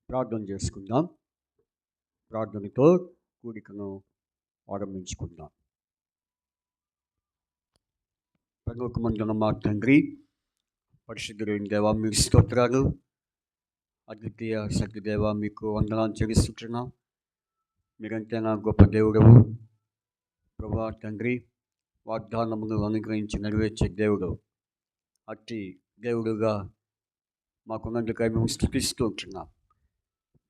ప్రార్థన చేసుకుందాం. ప్రార్థనతో కూడికను ఆరంభించుకుందాం. పరలోకమందున్న మా తండ్రి, పరిశుద్ధుడైన దేవా, మీకు స్తోత్రాలు. అద్వితీయ సత్యదేవ, మీకు వందనాలు చెల్లిస్తున్నాం. మీరంతేనా గొప్ప దేవుడవు ప్రభా. తండ్రి, వాగ్దానమును అనుగ్రహించి నెరవేర్చే దేవుడు. అట్టి దేవుడుగా మాకున్నందుకై మేము స్తుతిస్తూ ఉంటున్నాం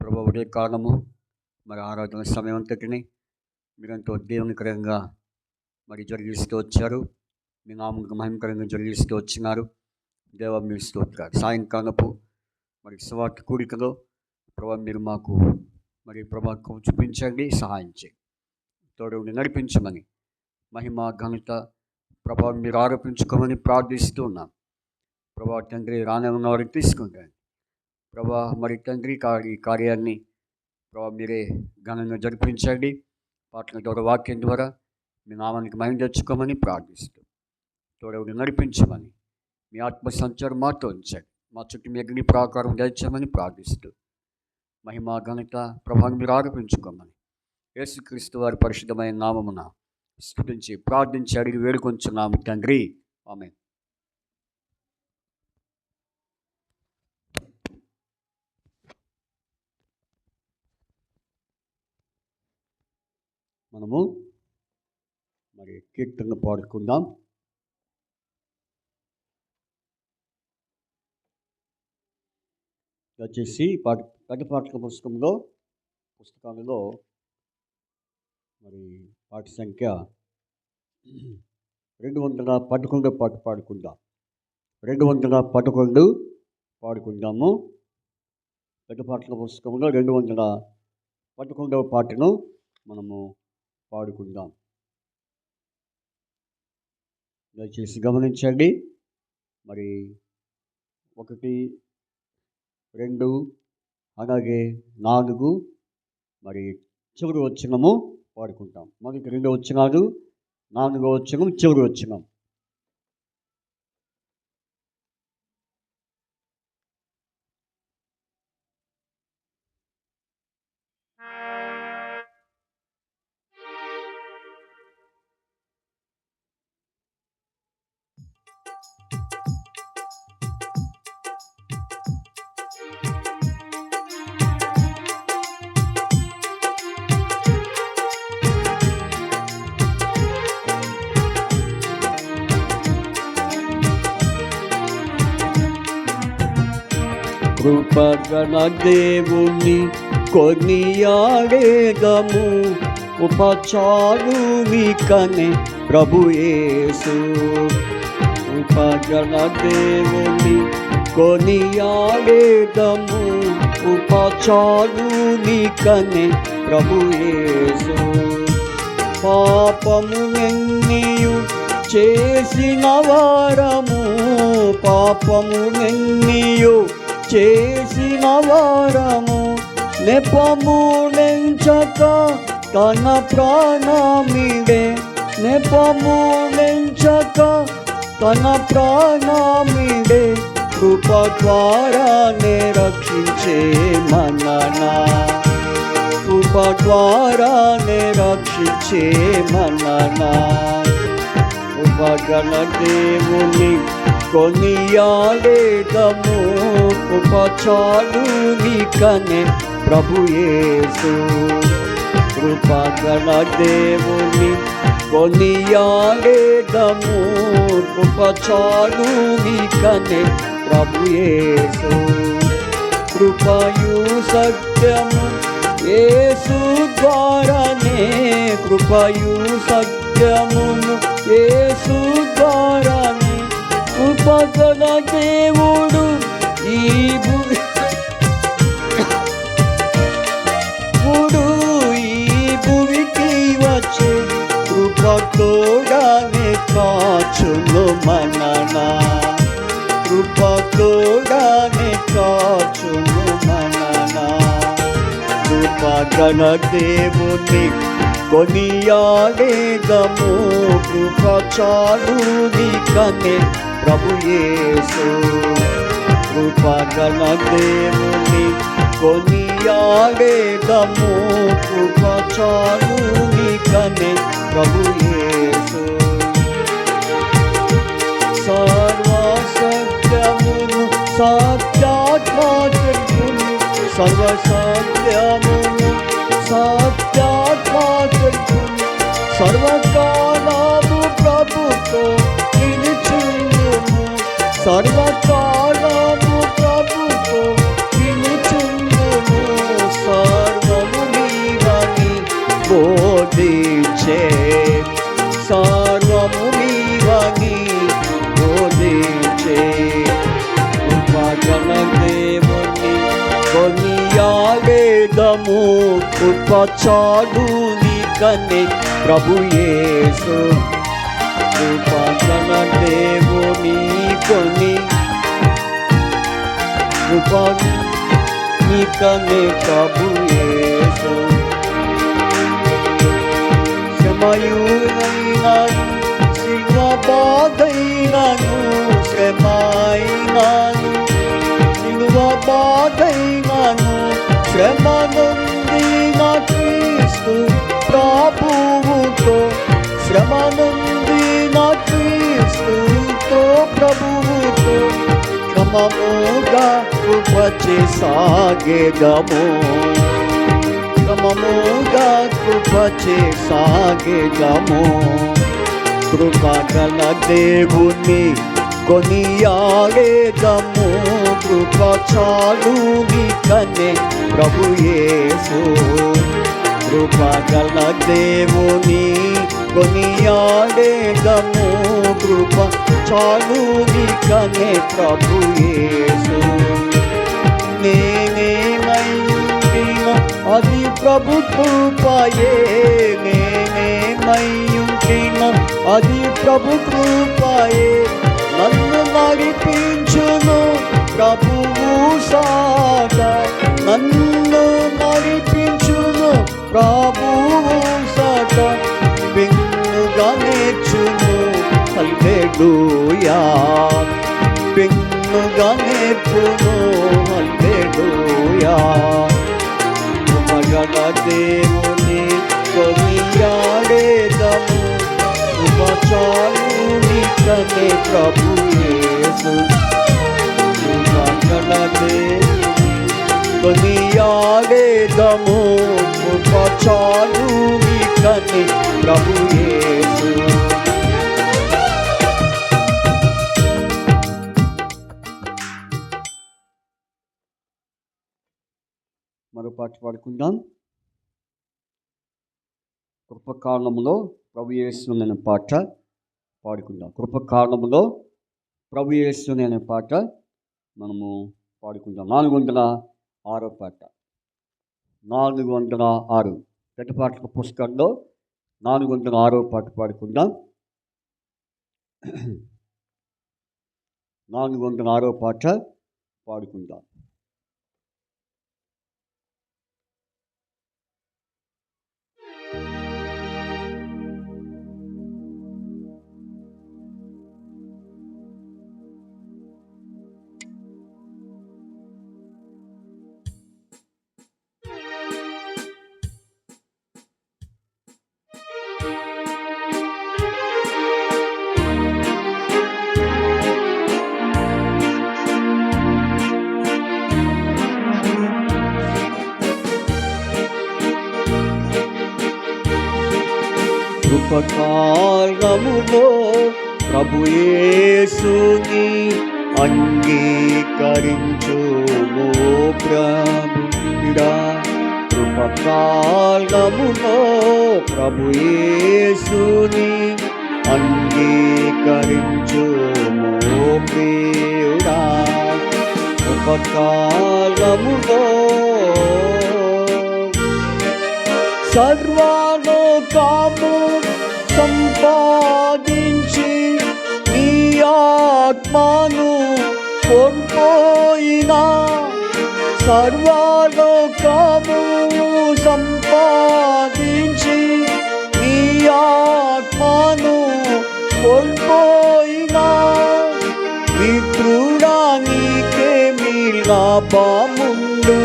ప్రభా. ఒకే కారణము మరి ఆరాధన సమయం అంతటిని మీరంతో దేవునికరంగా మరి జరిగిస్తూ వచ్చారు. మీ నామముకు మహిమకరంగా జరిగిస్తూ వచ్చినారు. దేవ, మీరు స్తోత్రాలు. సాయంకాలపు మరి సువార్త కూడికలో ప్రభా మీరు మాకు మరి ప్రభావం చూపించండి, సహాయం చేయండి, తోడుని నడిపించమని, మహిమ ఘనత ప్రభావం మీరు ఆరోపించుకోమని ప్రార్థిస్తూ ఉన్నాం ప్రభా. తండ్రి, రానే ఉన్నవారిని తీసుకుంటాను ప్రభా. మరి తండ్రి, ఈ కార్యాన్ని ప్రభా మీరే ఘనంగా జరిపించండి. పాటల ద్వారా, వాక్యం ద్వారా మీ నామానికి మహిమ తెచ్చుకోమని ప్రార్థిస్తూ, తోడవుని నడిపించమని, మీ ఆత్మ సంచారం మాతో ఉంచండి. మా చుట్టూ మీ అగ్ని ప్రాకారం దయచేయమని ప్రార్థిస్తూ, మహిమ ఘనత ప్రభావం మీరు ఆరోపించుకోమని యేసుక్రీస్తు వారి పరిశుద్ధమైన నామమున స్తుతించి ప్రార్థించి అడిగి వేడుకొంచున్నాము తండ్రి, ఆమేన్. మనము మరి కీర్తన పాడుకుందాం. దయచేసి పెద్ద పాటల పుస్తకాలలో మరి పాట సంఖ్య 211 పాట పాడుకుందాం. 211 పాడుకుందాము. పెద్ద పాటల పుస్తకంలో 211వ పాటను మనము పాడుకుందాం. దయచేసి గమనించండి. మరి 1, 2 అలాగే 4 మరి చివరి వచనము పాడుకుంటాం. మొదటి 2 వచనాలు, 4వ వచనం, చివరి వచనం. కృపగల దేవుని కొనియాడేదము, ఉపచారునికనే ప్రభు యేసు. కృపగల దేవుని కొనియాడేదము, ఉపచారునికనే ప్రభు యేసు. పాపములన్నీయు చేసిన వారము, పాపములన్నీయు చేసిన వారము, నెపములెంచక తన ప్రాణమిడే, నెపములెంచక తన ప్రాణమిడే, కృప ద్వారానే రక్షించే మననా, కృప ద్వారానే రక్షించే మననా. కృపగల దేవుని కొనియాడేదము, ఉపచారునికనే ప్రభు యేసు. కృపగల దేవుని కొనియాడేదము, ఉపచారునికనే ప్రభు యేసు. కృపయు సత్యము యేసు ద్వారానే, కృపయు సత్యమును యేసు ద్వారానే, కృపగల దేవుడు ఈ భువికి వచ్చే, కృపతోడానే కాచును మననా, కృపతోడానే కాచును మననా. కృపగల దేవుని కొనియాడేదము, కృపచారునికనే ప్రభు యేసు. కృపగల దేవుని కొనియాడేదము కృప చాలు నీకనే ప్రభు యేసు. సర్వసత్యమును సత్యాత్మా తెలుపును, సర్వసత్యమును సత్యాత్మా తెలుపును, సర్వకాలము ప్రభుతో నిలుచుందుము, సర్వకాలము ప్రభుతో నిలుచుందుము. సర్వము నీవని బోధించే, సర్వము నీవని బోధించే కృపగల దేవుని కొనియాడేదము కృప చాలు నీకనే ప్రభు యేసు. కృపగల దేవుని కృప నీకనే ప్రభు యేసు. శ్రమయునైనాను శిల్వ బాధైనాను, శ్రమైనాను శిల్వ బాధైనాను, శ్రమ నొందిన క్రీస్తు ప్రభువుతో, శ్రమ నొందిన క్రీస్తుతో ప్రభువుతో క్రమముగా కృపచే సాగెదము, క్రమముగా కృపచే సాగెదము. కృపగల దేవుని కొనియాడేదము కృప చాలు నీకనే ప్రభు యేసు. కృపగల దేవుని కొనియాడేదము కృప చాలు నీకనే ప్రభు యేసు. నేనేమైయుంటినో అది ప్రభు కృపయే, నేనేమైయుంటినో అది ప్రభు కృపయే, నన్ను నడిపించును ప్రభువు సాట, నన్ను నడిపించును ప్రభువు సాట, పెన్నుగా నేర్చును హల్లెలూయా, పెన్నుగా నేర్పును హల్లెలూయా. కృపగల దేవుని కొనియాడేదము కృప చాలు నీకనే ప్రభు యేసు. కృపగల దేవుని కొనియాడేదము కృప చాలు నీకనే ప్రభు యేసు. మరో పాట పాడుకుందాం. కృపకారణములో ప్రభు యేసు అనే పాట పాడుకుందాం. కృపకారణములో ప్రభు యేసు అనే పాట మనము పాడుకుందాం. 406 పాట, 406 పెద్ద పాటల పుస్తకంలో 406 పాట పాడుకుందాం. 406 పాట పాడుకుందాం. కృపకారణములో ప్రభు యేసుని అంగీకరించుము ప్రభుడా. కృపకారణములో ప్రభు యేసుని అంగీకరించుము ప్రియుడా. కృపకారణములో సర్వలోకము సంపాదించి నీ ఆత్మను కోల్పోయినా, సర్వలోకము సంపాదించి నీ ఆత్మను కోల్పోయినా, మిత్రుడా నీకేమీ లాభముండు,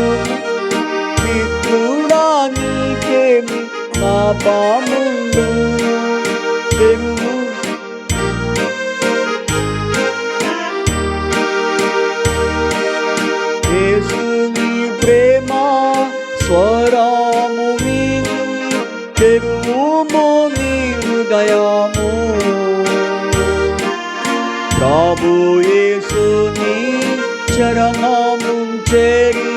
పాపములు పెరుగు. యేసుని ప్రేమ స్వరము విని తెరువుము నీ హృదయము. ప్రభు యేసుని చరణము చేరి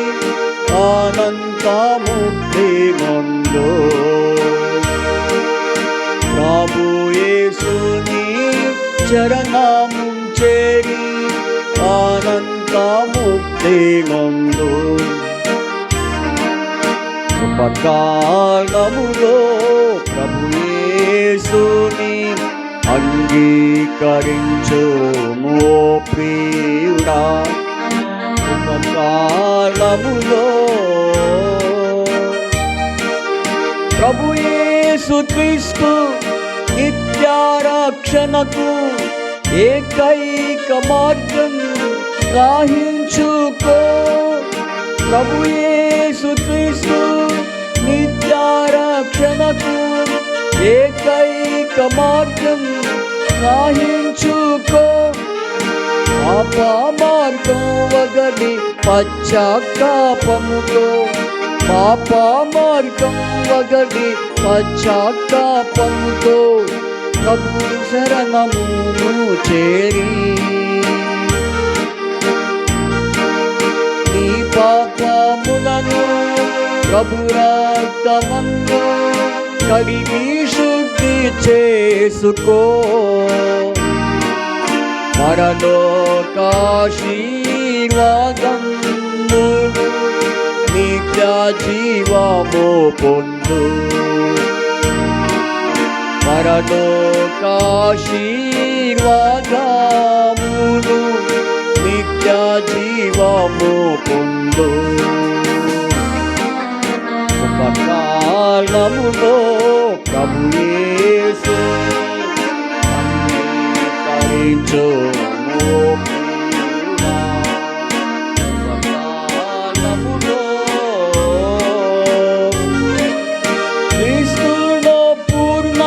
అనంతముక్తి నందు. ప్రభు యేసుని చరణము చేరి అనంతముక్తి నందు. కృపకాలములో ప్రభు యేసుని అంగీకరించుము ఓ ప్రియుడా. కృపకాలములో ప్రభు యేసు క్రీస్తు నిత్య రక్షణకు ఏకైక మార్గం గ్రహించుకో. ప్రభు యేసు క్రీస్తు నిత్య రక్షణకు ఏకైక మార్గం గ్రహించుకో. పాప మార్గం వగడి పశ్చాత్తాపముతో. పాప మార్గం వగడి పశ్చాత్తాపముతో ప్రభు శరణమును చేరి నీ పాపములను ప్రభు రక్తమందు కడిగి శుద్ధి చేసుకో. పరలోకాశీర్వాదములు నిత్య జీవము పొందు. పరలోకాశీర్వాదములు నిత్య జీవము పొందు. ఉపకాలములో ప్రభు యేసు అంగీకరించుము. ఉపకాలములో క్రీస్తులో పూర్ణ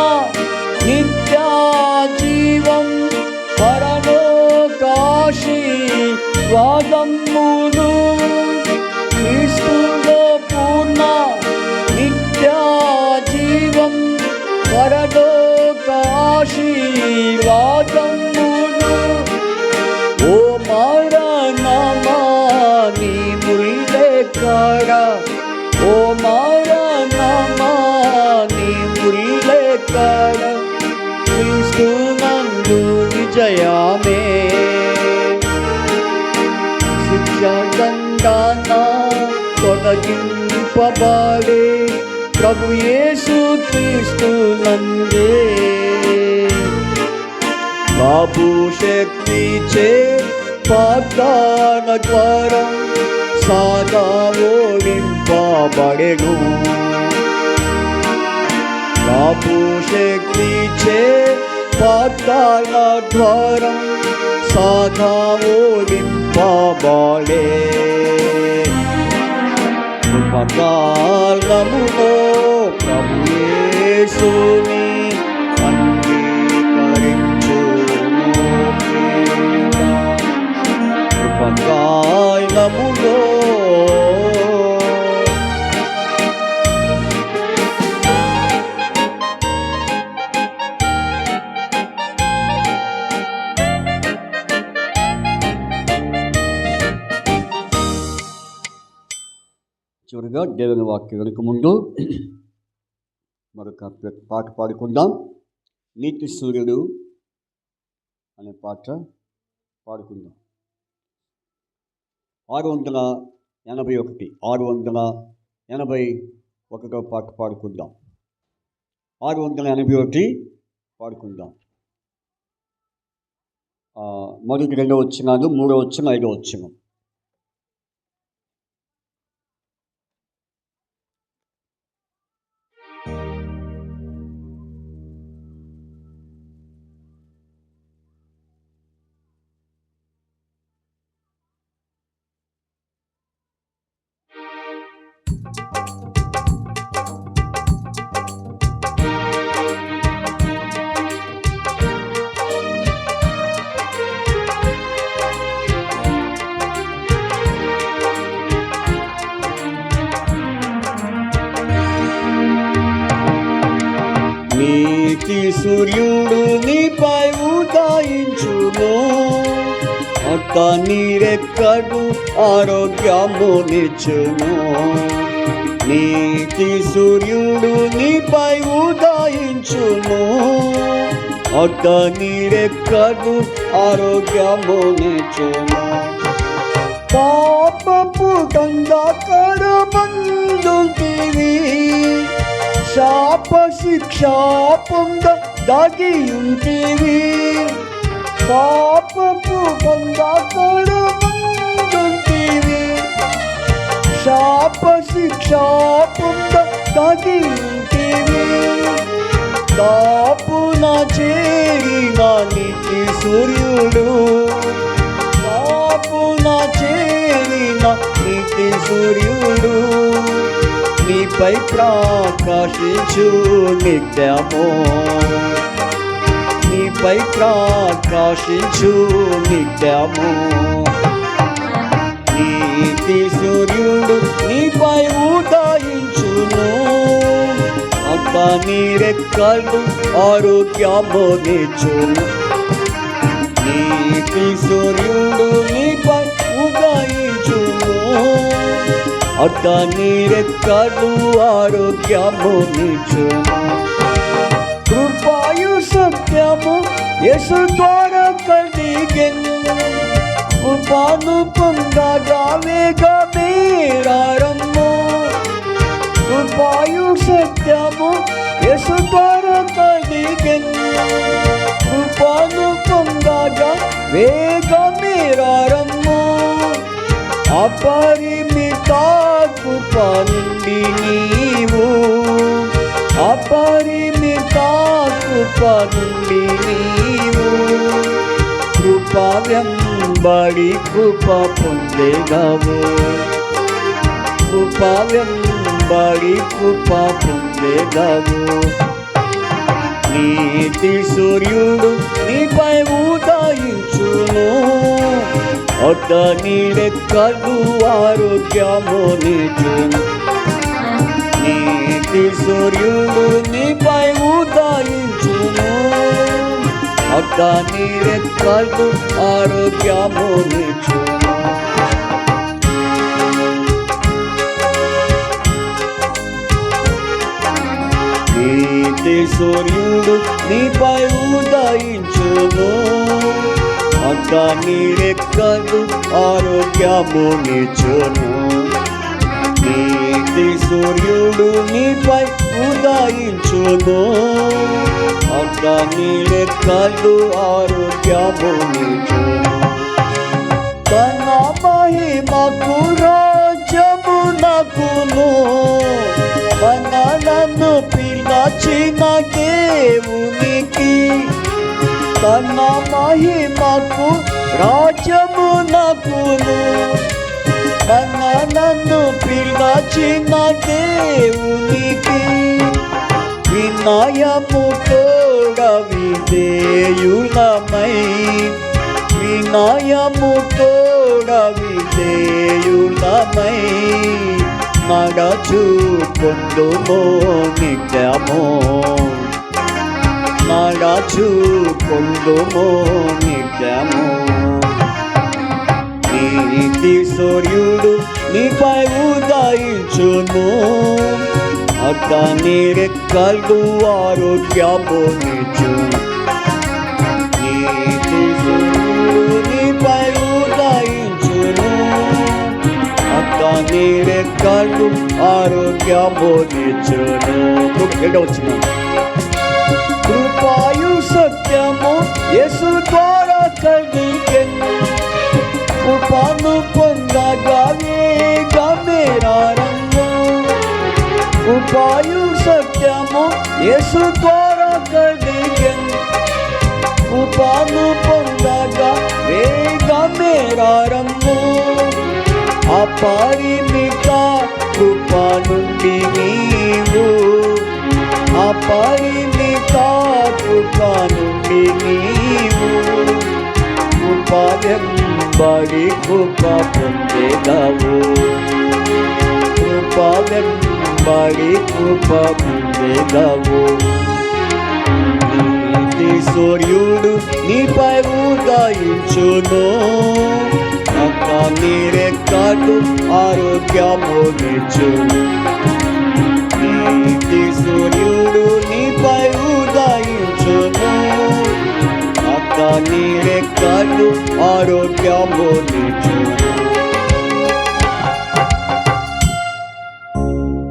నిత్య జీవం పరలోకాశీర్వాదములు. క్రీస్తులో పూర్ణ నిత్య జీవం పరలోకాశీర్వాదములు. ఓ మరణమా నీ ముల్లెక్కడ. ఓ మరణమా నీ ముల్లెక్కడ. క్రీస్తు నందు విజయమే. శిక్షాదండన తొలగింపబడే ప్రభు యేసు క్రీస్తు నందే. బాబు శక్తి చే వాగ్దాన ద్వారం సాగా ఓడింపబడెను. బాబు శక్తి చే వాగ్దాన ద్వారం సాగా ఓడింపబడే. కృపకాలములో ప్రభు యేసుని అంగీకరించుము. కృపకాలములో చివరిగా దేవుని వాక్యం వెనుక ముందు మరొక పాట పాడుకుందాం. నీతి సూర్యుడు అనే పాట పాడుకుందాం. 681 పాట పాడుకుందాం. 681 పాడుకుందాం. మొదటి 2వ వచనాలు, 3వ వచనం, 5వ వచనం. నిచ్చును, అతని రెక్కలు ఆరోగ్యమునిచ్చును. నీతి సూర్యుడు నీపై ఉదయించును, అతని రెక్కలు ఆరోగ్యమునిచ్చును. పాపపు గంధకారమందుంటివి, శాప శిక్ష పొంద దాగియుంటివి. పాపపు గంధకారమందుంటివి, శాప శిక్ష పొంద దాగియుంటివి. దాపున చేరిన నీతి సూర్యుడు, దాపున చేరిన నీతి సూర్యుడు నీపై ప్రకాశించు నిత్యము, నీపై ప్రకాశించు నిత్యము. నీతి సూర్యుడు నీపై ఉదయించును, అతని రెక్కలు ఆరోగ్యమునిచ్చును. నీతి సూర్యుడు నీపై ఉదయించును, అతని రెక్కలు ఆరోగ్యమునిచ్చును. కృపయు సత్యము యేసు ద్వారా కలిగెను, కృపను పొందగా వేగమే రమ్ము. కృపయు సత్యము యేసు ద్వారా కలిగెను, కృపను పొందగా వేగమే రమ్ము. అపరిమిత కృప నుండి నీవు, అపరిమిత కృప నుండి నీవు కృప వెంబడి కృప పొందెదవు, కృప వెంబడి కృప పొందెదవు. నీతి సూర్యుడు నీపై ఉదయించును, అతని రెక్కలు ఆరోగ్యమునిచ్చును. నీతి సూర్యుడు నీపై ఉదయించును, అతని రెక్కలు ఆరోగ్యమునిచ్చును. నీతి సూర్యుడు నీపై ఉదయించును, అతని రెక్కలు ఆరోగ్యమునిచ్చును. నీతి సూర్యుడు నీపై ఉదయించును, అతని రెక్కలు ఆరోగ్యమునిచ్చును. తన మహిమకు రాజ్యమునకును మనలను పిలిచిన దేవునికి, తన మహిమకు రాజ్యమునకును మనలను పిలిచిన దేవునికి, వినయము తోడ విధేయులమై, వినయము తోడ విధేయులమై నడచుకొందుము నిత్యము, నడచుకొందుము నిత్యము. నీతి సూర్యుడు నీపై ఉదయించును, అతని రెక్కలు ఆరోగ్యమునిచ్చును. నీతి సూర్యుడు నీపై ఉదయించును, అతని రెక్కలు ఆరోగ్యమునిచ్చును. వచ్చిన కృపయు సత్యము యేసు ద్వారా కలిగెను, కృపను పొందగా వేగమే రమ్ము. కృపయు సత్యము యేసు ద్వారా కలిగెను, కృపను పొందగా వేగమే రమ్ము. అపరిమిత కృప నుండి నీవు, అపరిమిత కృప నుండి నీవు కృప వెంబడి కృప పొందెదవు, కృప వెంబడి కృప పొందెదవు. నీతి సూర్యుడు నీపై ఉదయించును, అక్క నీరెక్కడు ఆరోగ్యము నిచ్చును. నీతి సూర్యుడు నీపై ఉదయించును, అక్క నీరెక్కడు ఆరోగ్యము నిచ్చును.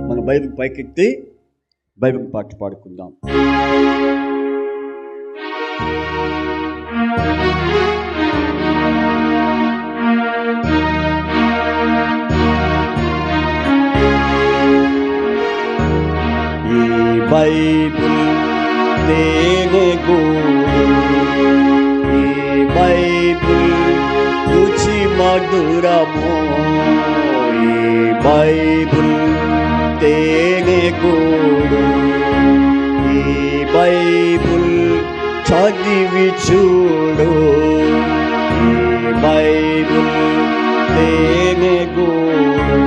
మన బైబిల్ పైకెత్తి బైబిల్ పాట పాడుకుందాం. ఈ బైబిల్ తేనెగూడు, ఈ బైబిల్ రుచి మధురము, ఈ బైబిల్ తేనెగూడు, ఈ బైబిల్ చదివి చూడు, ఈ బైబిల్ తేనెగూడు,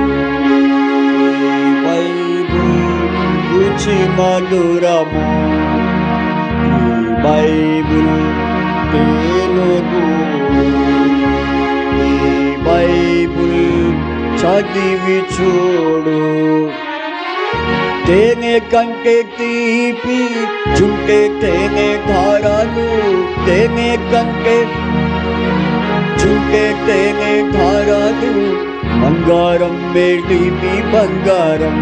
ఈ బైబిల్ రుచి మధురము, ఈ బైబిల్ తేనెగూడు, ఈ బైబిల్ చదివి చూడు. తేనె కంటే తీపి చుంటే తేనె ధారాలు, తేనె కంటే చుంటే తేనె ధారాలు, బంగారం మేలిమి బంగారం,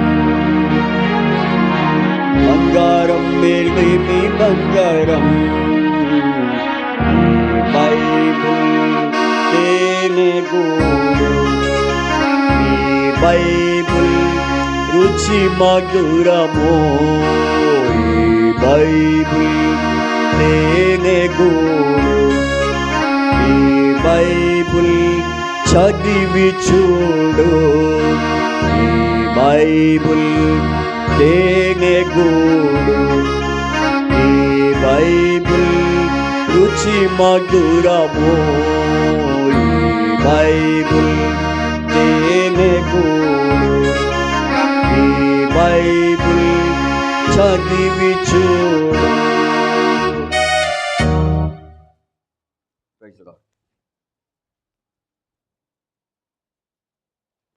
బంగారం మేలిమి బంగారం. బైబిల్ తేనెగూడు, ఈ బైబిల్ రుచి మధురము, ఈ బైబిల్ తేనెగూడు, ఈ బైబిల్ చదివి చూడు, ఈ బైబిల్ తేనెగూడు, ఈ బైబిల్ రుచి మధురము, ఈ బైబిల్ తేనెగూడు, ఈ బైబిల్ చదివి చూడు. Praise the Lord,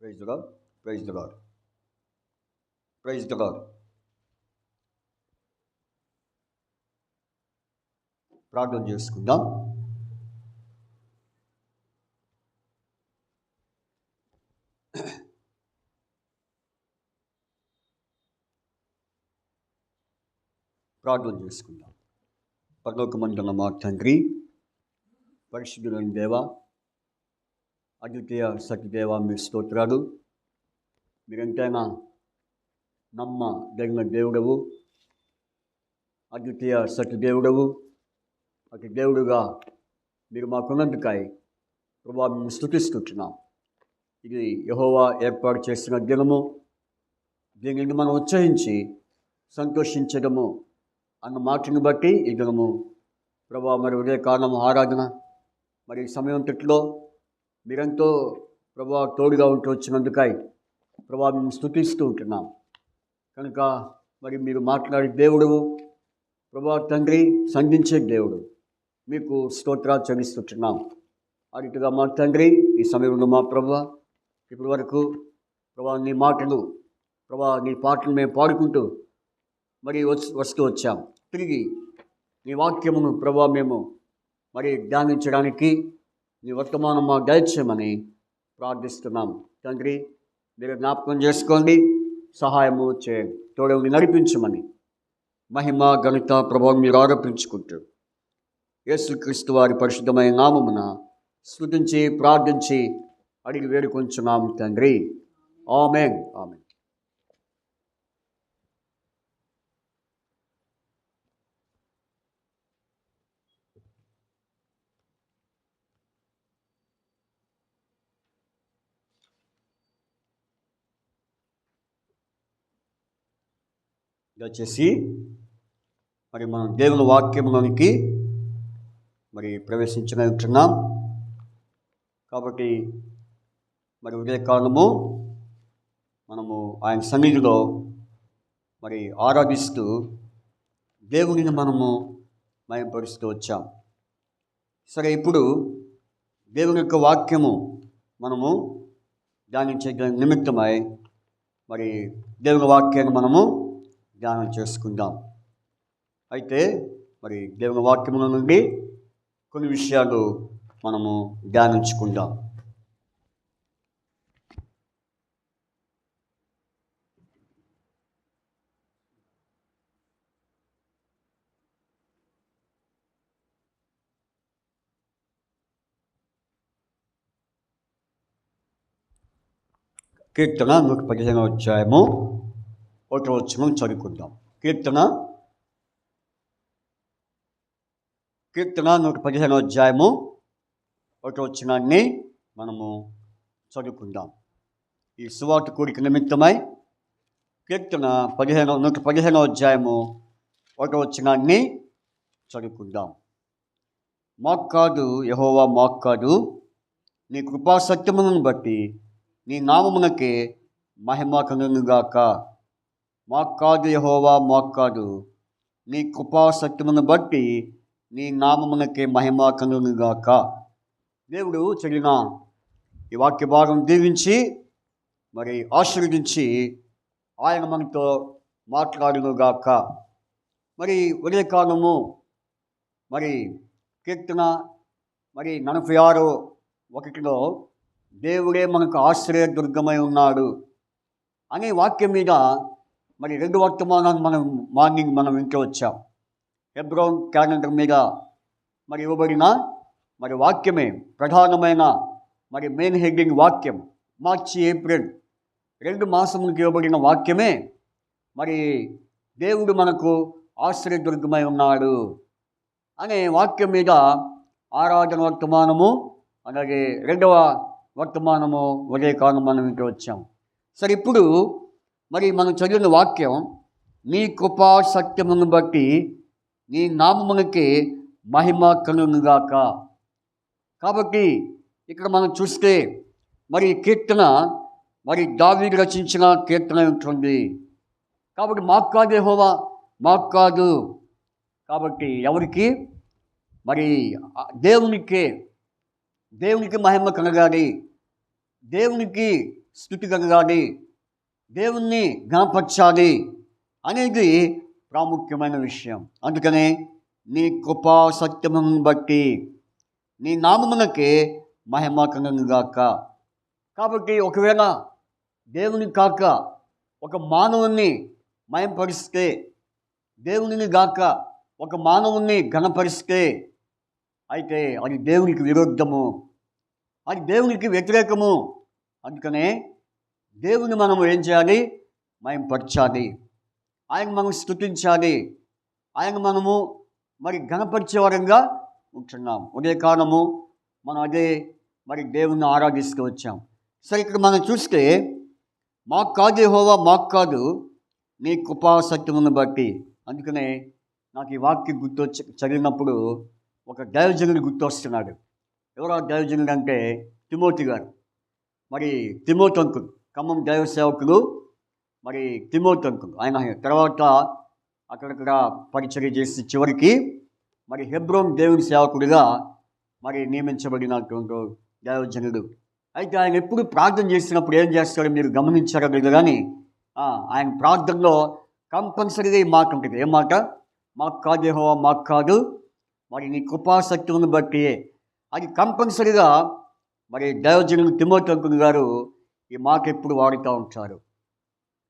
praise the Lord, praise the Lord, praise the Lord. ప్రార్థన చేసుకుందాం. ప్రార్థన చేసుకుందాం. పరలోకమందున్న మా తండ్రి, పరిశుద్ధులైన దేవ, అద్వితీయ సత్యదేవ, మీ స్తోత్రాలు. మీరెంతైనా నమ్మదగిన దేవుడవు, అద్వితీయ సత్యదేవుడవు. అటు దేవుడుగా మీరు మాకున్నందుకై ప్రభువా మేము స్తుతిస్తున్నాం. ఇది యెహోవా ఏర్పాటు చేసిన దినము, దీనిని మనం ఉత్సహించి సంతోషించడము అన్న మాటను బట్టి ఈ దినము ప్రభువా మరి ఉదయ కారణం ఆరాధన, మరి సమయంలో మీరెంతో ప్రభువా తోడుగా ఉంటూ వచ్చినందుకై ప్రభువా మేము స్తుతిస్తూ ఉంటున్నాం. కనుక మరి మీరు మాట్లాడే దేవుడు ప్రభువా తండ్రి, సంధించే దేవుడు, మీకు స్తోత్రాలు చెల్లిస్తున్నాం. అటుగా మా తండ్రి, ఈ సమయంలో మా ప్రభువా ఇప్పటి వరకు ప్రభువా నీ మాటలు, ప్రభువా నీ పాటలు మేము పాడుకుంటూ మరి వస్తూ వచ్చాం. తిరిగి నీ వాక్యమును ప్రభువా మేము మరి ధ్యానించడానికి నీ వర్తమానం మా దయచేయమని ప్రార్థిస్తున్నాం. తండ్రి, మీరు జ్ఞాపకం చేసుకోండి, సహాయము చేయండి, తోడని నడిపించమని మహిమ ఘనత ప్రభావం మీరు ఆరోపించుకుంటూ యేసుక్రీస్తు వారి పరిశుద్ధమైన నామమున స్తుతించి ప్రార్థించి అడిగి వేడుకొంచున్నాం తండ్రి. ఆమేన్, ఆమేన్. దయచేసి మరి మనం దేవుని వాక్యంలోనికి మరి ప్రవేశించగలుగుతున్నాం. కాబట్టి మరి ఉదయకాలము మనము ఆయన సన్నిధిలో మరి ఆరాధిస్తూ దేవునిని మనము మహిమపరుస్తూ వచ్చాం. సరే, ఇప్పుడు దేవుని యొక్క వాక్యము మనము ధ్యానించే నిమిత్తమై మరి దేవుని వాక్యాన్ని మనము ధ్యానం చేసుకుందాం. అయితే మరి దేవుని వాక్యముల నుండి కొన్ని విషయాలు మనము ధ్యానించుకుందాం. కీర్తన 115వ అధ్యాయము 1వ వచనం చదువుకుందాం. కీర్తన 115వ అధ్యాయము 1వ వచనాన్ని మనము చదువుకుందాం. ఈ సువార్త కూడిక నిమిత్తమై కీర్తన 115వ అధ్యాయము 1వ వచనాన్ని చదువుకుందాం. మాకు కాదు యెహోవా, మాకు కాదు, నీ కృపా సత్యములను బట్టి నీ నామమునకే మహిమ కలుగునుగాక. మాకు కాదు యెహోవా, మాకు కాదు, నీ కృపా సత్యమును బట్టి నీ నామమునకే మహిమ కలుగునుగాక. దేవుడు చదివిన ఈ వాక్య భాగం దీవించి మరి ఆశీర్వదించి ఆయన మనతో మాట్లాడునుగాక. మరి ఉదయకాలము మరి కీర్తన 46:1 దేవుడే మనకు ఆశ్రయదుర్గమై ఉన్నాడు అనే వాక్యం మీద మరి 2 వర్తమానాలు మార్నింగ్ మనం వింటూ వచ్చాం. హెబ్రోన్ క్యాలెండర్ మీద మరి ఇవ్వబడిన మరి వాక్యమే ప్రధానమైన మరి మెయిన్ హెడ్డింగ్ వాక్యం. మార్చి, ఏప్రిల్ 2 మాసములకు ఇవ్వబడిన వాక్యమే మరి దేవుడు మనకు ఆశ్రయదుర్గమై ఉన్నాడు అనే వాక్యం మీద ఆరాధన వర్తమానము, అలాగే 2వ వర్తమానము ఉదయకాలం మనం ఇంటికి వచ్చాం. సరే, ఇప్పుడు మరి మనం చదివిన వాక్యం నీ కృపా సత్యమును బట్టి నీ నామమునకే మహిమ కలుగునుగాక. కాబట్టి ఇక్కడ మనం చూస్తే మరి కీర్తన మరి దావీదు రచించిన కీర్తన ఉంటుంది. కాబట్టి మాకు కాదు యెహోవా, మాకు కాదు. కాబట్టి ఎవరికి? మరి దేవునికి మహిమ కలగాలి, దేవునికి స్తుతి కలగాలి, దేవుణ్ణి ఘనపరచాలి అనేది ప్రాముఖ్యమైన విషయం. అందుకనే నీ కృపా సత్యమును బట్టి నీ నామమునకే మహిమ కలుగునుగాక. కాబట్టి ఒకవేళ దేవుని కాక ఒక మానవుణ్ణి మహిమపరిస్తే, దేవునిని గాక ఒక మానవుణ్ణి ఘనపరిస్తే అయితే అది దేవునికి విరుద్ధము, అది దేవునికి వ్యతిరేకము. అందుకనే దేవుని మనం ఏం చేయాలి? మహిమపరచాలి, ఆయన మనం స్తుతించాలి, ఆయన మనము మరి ఘనపరిచేవారంగా ఉంటున్నాం. ఉదయకాలము మనం అదే మరి దేవుణ్ణి ఆరాధిస్తూ వచ్చాం. సరే, ఇక్కడ మనం చూస్తే మాకు కాదు యెహోవా, మాకు కాదు, నీ కృపా సత్యమును బట్టి. అందుకనే నాకు ఈ వాక్యం చదివినప్పుడు ఒక దైవజనుడు గుర్తొస్తున్నాడు. ఎవరో దైవజనుడు అంటే తిమోతి గారు. మరి తిమోతి అంకుల్, ఖమ్మం దైవ సేవకులు మరి తిమోతి అంకుల్. ఆయన తర్వాత అక్కడక్కడ పరిచర్య చేసి చివరికి మరి హెబ్రోన్ దేవుని సేవకుడిగా మరి నియమించబడినటువంటి దైవజనుడు. అయితే ఆయన ఎప్పుడు ప్రార్థన చేసినప్పుడు ఏం చేస్తాడో మీరు గమనించారో లేదు కానీ ఆయన ప్రార్థనలో కంపల్సరీగా ఈ మాట ఉంటుంది. ఏం మాట? మాకు కాదు యెహోవా, మాకు కాదు, మరి నీ కృపాసక్తులను బట్టి. అది కంపల్సరీగా మరి దైవజనుడు తిమోతి అంకుల్ గారు ఈ మాట ఎప్పుడు వాడుతూ ఉంటారు.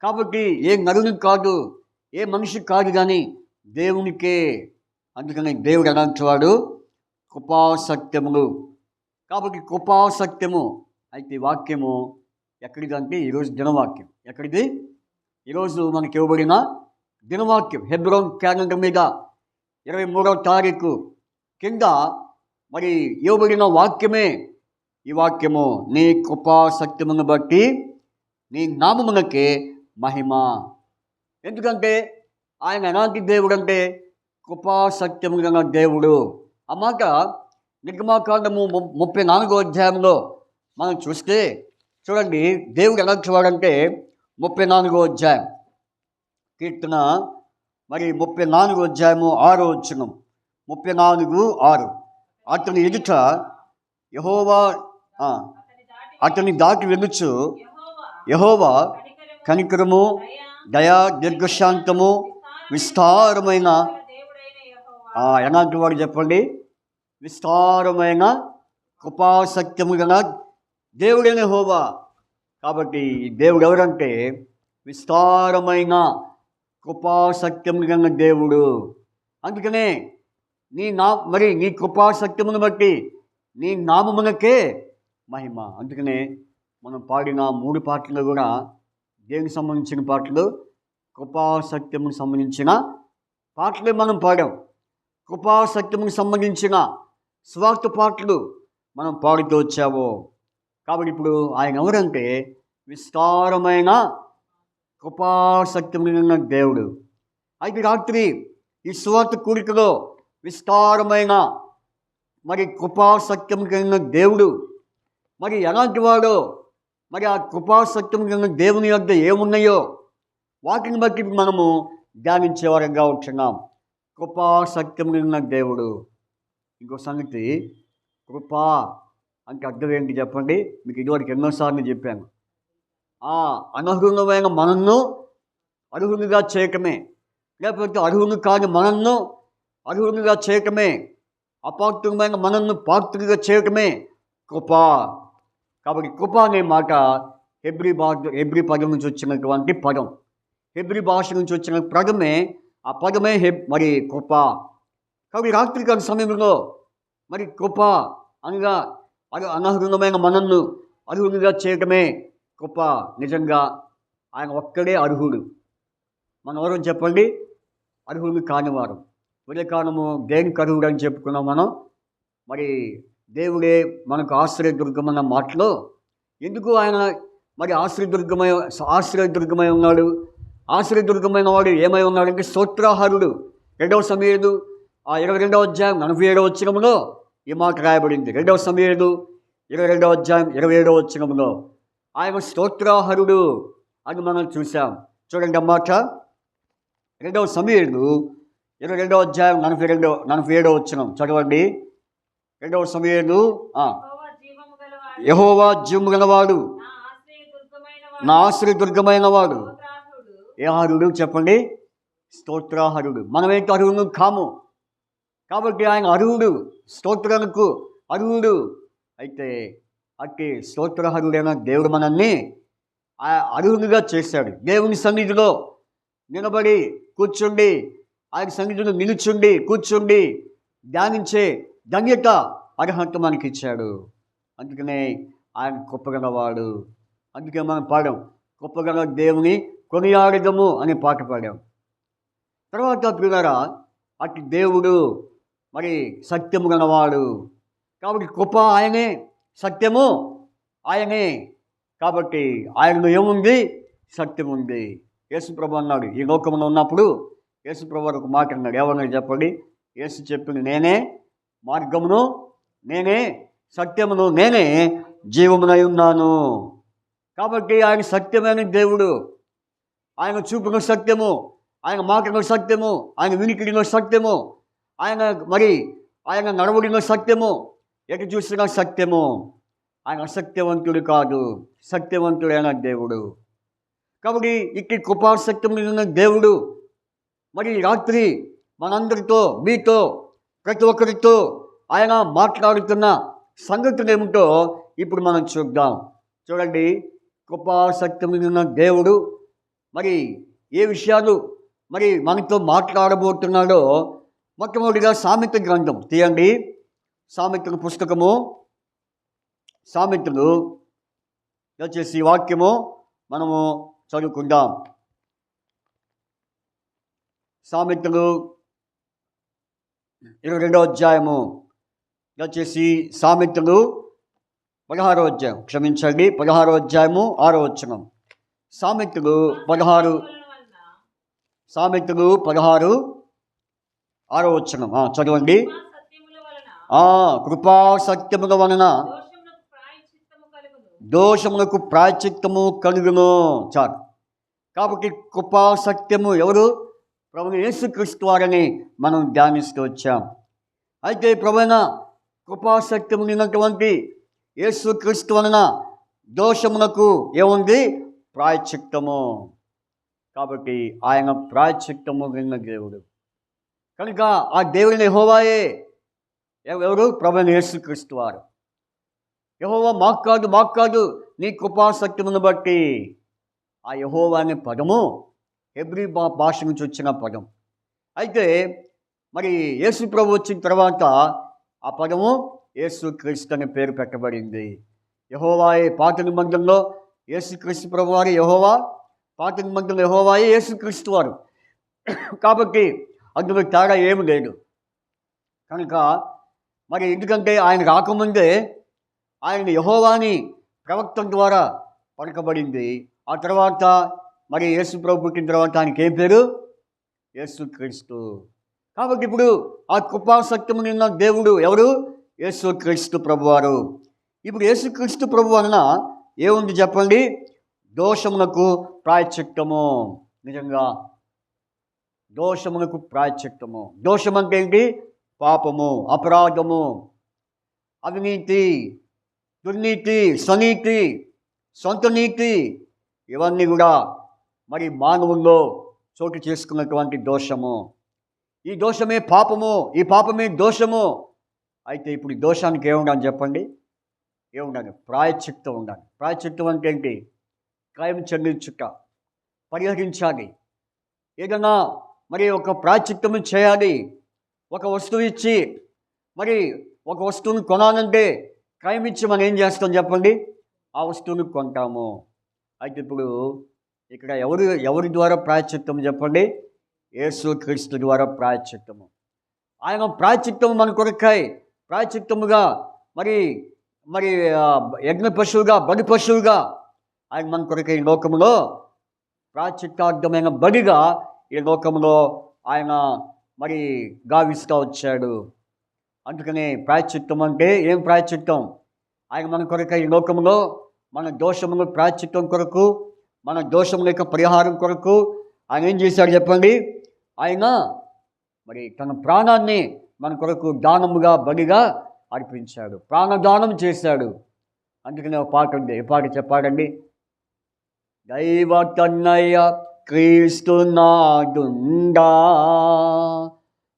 కాబట్టి ఏ నరునికి కాదు, ఏ మనిషికి కాదు, కానీ దేవునికే. అందుకని దేవుడు ఎలాంటివాడు? కృపాసత్యములు. కాబట్టి కృపాసత్యము. అయితే ఈ వాక్యము ఎక్కడిదంటే ఈరోజు దినవాక్యం. ఎక్కడిది? ఈరోజు మనకి ఇవ్వబడిన దినవాక్యం హెబ్రోన్ క్యాలెండర్ మీద 23వ తారీఖు కింద మరి ఇవ్వబడిన వాక్యమే ఈ వాక్యము. నీ కృపా సత్యమును బట్టి నీ నామమునకే మహిమ. ఎందుకంటే ఆయన ఎలాంటి దేవుడు అంటే కృపా సత్యము గల దేవుడు. ఆ మాట నిర్గమాకాండము 34వ అధ్యాయంలో మనం చూస్తే చూడండి, దేవుడు ఎలాంటి వాడంటే 34వ అధ్యాయం కీర్తన మరి 34వ అధ్యాయము 6వ వచనం. 34:6. అతని ఎదుట యెహోవా అతని దాటి వెళ్ళుచు యెహోవా కనికరము, దయా, దీర్ఘశాంతము, విస్తారమైన ఎలాంటి వాడు చెప్పండి? విస్తారమైన కృపాసత్యము గల దేవుడైన యెహోవా. కాబట్టి దేవుడు ఎవరంటే విస్తారమైన కృపాసత్యము గల దేవుడు. అందుకనే నీ కృపాసత్యమును బట్టి నీ నామమునకే మహిమ. అందుకనే మనం పాడిన 3 పాటలు కూడా దేనికి సంబంధించిన పాటలు? కృపాసత్యముకు సంబంధించిన పాటలే మనం పాడాం. కృపాసత్యముకు సంబంధించిన స్వార్థ పాటలు మనం పాడుతూ వచ్చాము. కాబట్టి ఇప్పుడు ఆయన ఎవరంటే విస్తారమైన కృపాసత్యమైన దేవుడు. అయితే రాత్రి ఈ స్వార్థ కూడికలో విస్తారమైన కృపాసత్యం కలిగిన దేవుడు ఎలాంటి వాడో, ఆ కృపాసత్యం కలిగిన దేవుని యొద్ద ఏమున్నాయో వాటిని బట్టి మనము ధ్యానించే వారంగా ఉంటున్నాం. కృపాసత్యం కలిగిన దేవుడు. ఇంకో సంగతి, కృపా అంటే అర్థం ఏంటి చెప్పండి? మీకు ఇదివరకు ఎన్నోసార్లు చెప్పాను. అనర్హులమైన మనల్ని అర్హులుగా చేయటమే, లేకపోతే అర్హులు కాని మనల్ని అర్హులుగా చేయటమే, అపాత్రులమైన మనల్ని పాత్రులుగా చేయటమే కృప. కాబట్టి కృప అనే మాట హెబ్రీ పదం నుంచి వచ్చినటువంటి పదం. హెబ్రీ భాష నుంచి వచ్చిన పదమే, ఆ పదమే కృప. కాబట్టి రాత్రికాల సమయంలో కృప అనగా అనర్హులమైన మనల్ని అర్హులుగా చేయటమే కృప. నిజంగా ఆయన ఒక్కడే అర్హుడు. మనం ఎవరు చెప్పండి? అర్హులు కానివారు. ఉదయకాలము దేనికి అర్హుడు అని చెప్పుకున్నాం మనం. దేవుడే మనకు ఆశ్రయదుర్గమన్న మాటలో ఎందుకు ఆయన ఆశ్రయదుర్గమై ఉన్నాడు? ఆశ్రయదుర్గమైన వాడు ఏమై ఉన్నాడంటే స్తోత్రార్హుడు. 2వ సమూయేలు 22వ అధ్యాయం 47వ వచనంలో ఈ మాట రాయబడింది. 2వ సమూయేలు 22వ అధ్యాయం 27వ వచనంలో ఆయన స్తోత్రార్హుడు అని మనం చూసాం. చూడండి అన్నమాట. 2వ సమూయేలు 22వ అధ్యాయం 47వ వచనం చదవండి. 2వ సమూయేలు యెహోవా జీవము గలవాడు, నా ఆశ్రయదుర్గమైన వాడు. ఏ అర్హుడు చెప్పండి? స్తోత్రార్హుడు. మనమైతే అర్హుడు కాము. కాబట్టి ఆయన అర్హుడు, స్తోత్రానికి అర్హుడు. అయితే అట్టి స్తోత్రార్హుడైన దేవుడు మనల్ని అర్హులుగా చేశాడు. దేవుని సన్నిధిలో నిలబడి కూర్చుండి, ఆయన సన్నిధిలో నిలుచుండి కూర్చుండి ధ్యానించే ధన్యత, అర్హత మనకి ఇచ్చాడు. అందుకనే ఆయన గొప్పగలవాడు. అందుకే మనం పాడాం, గొప్పగల దేవుని కొనియాడదము అనే పాట పాడాం. తర్వాత ప్రియులారా, అట్టి దేవుడు సత్యము గలవాడు. కాబట్టి కృప ఆయనే, సత్యము ఆయనే. కాబట్టి ఆయనలో ఏముంది? సత్యం ఉంది. యేసుప్రభు అన్నాడు, ఈ లోకంలో ఉన్నప్పుడు యేసుప్రభు ఒక మాట అన్నాడు. ఏమన్నాడు చెప్పండి? యేసు చెప్పింది, నేనే మార్గమును, నేనే సత్యమును, నేనే జీవమునై ఉన్నాను. కాబట్టి ఆయన సత్యమైన దేవుడు. ఆయన చూపున సత్యము, ఆయన మాటలో సత్యము, ఆయన వినికిడిలో సత్యము, ఆయన నడవడిలో సత్యము, ఎటు చూసినా సత్యము. ఆయన అసత్యవంతుడు కాదు, సత్యవంతుడైన దేవుడు. కాబట్టి ఇట్టి కృపాసత్యమైన దేవుడు రాత్రి మనందరితో, మీతో, ప్రతి ఒక్కరితో ఆయన మాట్లాడుతున్న సంగతులు ఏమిటో ఇప్పుడు మనం చూద్దాం. చూడండి, కృపాసత్యమైన దేవుడు ఏ విషయాలు మనతో మాట్లాడబోతున్నాడో మొట్టమొదటిగా సామెత గ్రంథం తీయండి. సామెతల పుస్తకము, సామెతలు వచ్చేసి వాక్యము మనము చదువుకుందాం. సామెతలు 22వ అధ్యాయము వచ్చేసి సామెతలు 16వ అధ్యాయం, క్షమించండి, 16వ అధ్యాయము 6వ వచనం. సామెతలు 16 6వ వచనం చదవండి. కృపా సత్యముల వలన దోషములకు ప్రాయశ్చిత్తము కలుగును. చాలు. కాబట్టి కృపా సత్యము ఎవరు? ప్రభువు యేసుక్రీస్తు వారని మనం ధ్యానిస్తూ వచ్చాం. అయితే ప్రభువైన కృపాసత్యము నిన్నటువంటి యేసుక్రీస్తు వలన దోషమునకు ఏముంది? ప్రాయశ్చిత్తము. కాబట్టి ఆయన ప్రాయశ్చిత్తము నిన్న దేవుడు కనుక ఆ దేవుని యెహోవాయే. ఎవరు? ప్రభువైన యేసుక్రీస్తు వారు. యెహోవా మాకు కాదు నీ కృపాసత్యమును బట్టి. ఆ యెహోవా అనే పదము హెబ్రీ భాష నుంచి వచ్చిన పదం. అయితే మరి యేసు ప్రభు వచ్చిన తర్వాత ఆ పదము యేసుక్రీస్తు అనే పేరు పెట్టబడింది. యెహోవాయే పాత నిబంధనలో యేసుక్రీస్తు ప్రభు వారు యెహోవా, పాత నిబంధనలో యెహోవాయే యేసుక్రీస్తు వారు. కాబట్టి అందులో తేడా ఏమి లేదు. కనుక మరి ఎందుకంటే ఆయన రాకముందే ఆయన యెహోవాని ప్రవక్త ద్వారా పలకబడింది. ఆ తర్వాత మరి యేసు ప్రభు పుట్టిన తర్వాత ఆయనకి ఏం పేరు? యేసుక్రీస్తు. కాబట్టి ఇప్పుడు ఆ కృపాసత్యము నిన్న దేవుడు ఎవరు? యేసుక్రీస్తు ప్రభువారు. ఇప్పుడు యేసుక్రీస్తు ప్రభు వలన ఏముంది చెప్పండి? దోషమునకు ప్రాయశ్చిత్తము. నిజంగా దోషమునకు ప్రాయశ్చిత్తము. దోషం అంటే ఏంటి? పాపము, అపరాధము, అవినీతి, దుర్నీతి, స్వనీతి, సొంత నీతి, ఇవన్నీ కూడా మరి మానవుల్లో చోటు చేసుకున్నటువంటి దోషము. ఈ దోషమే పాపము, ఈ పాపమే దోషము. అయితే ఇప్పుడు ఈ దోషానికి ఏముండాలి చెప్పండి? ఏముండాలి? ప్రాయశ్చిత్తం ఉండాలి. ప్రాయశ్చిత్తం అంటే ఏంటి? క్రయం చెల్లించుట, పరిహరించాలి. ఏదైనా మరి ఒక ప్రాయశ్చిత్తము చేయాలి. ఒక వస్తువు ఇచ్చి మరి ఒక వస్తువును కొనాలంటే క్రయం ఇచ్చి మనం ఏం చేస్తాం చెప్పండి? ఆ వస్తువును కొంటాము. అయితే ఇప్పుడు ఇక్కడ ఎవరి ద్వారా ప్రాయశ్చిత్తము చెప్పండి? యేసుక్రీస్తు ద్వారా ప్రాయశ్చిత్తము. ఆయన ప్రాయశ్చిత్తము మన కొరకై ప్రాయశ్చిత్తముగా మరి మరి యజ్ఞ పశువుగా, బలి పశువుగా ఆయన మన కొరకై ఈ లోకములో ప్రాయశ్చిత్తార్థమైన బలిగా ఈ లోకంలో ఆయన మరి గావిస్తూ వచ్చాడు. అందుకనే ప్రాయశ్చిత్తం అంటే ఏం ప్రాయశ్చిత్తం? ఆయన మన కొరకై ఈ లోకంలో మన దోషముల ప్రాయశ్చిత్తం కొరకు, మన దోషముల యొక్క పరిహారం కొరకు ఆయన ఏం చేశాడు చెప్పండి? ఆయన మరి తన ప్రాణాన్ని మన కొరకు దానముగా, బలిగా అర్పించాడు. ప్రాణదానం చేశాడు. అందుకనే ఒక పాట ఉంది. ఏ పాట చెప్పాడండి? దైవ తన్నయ్య క్రీస్తు నాదుండా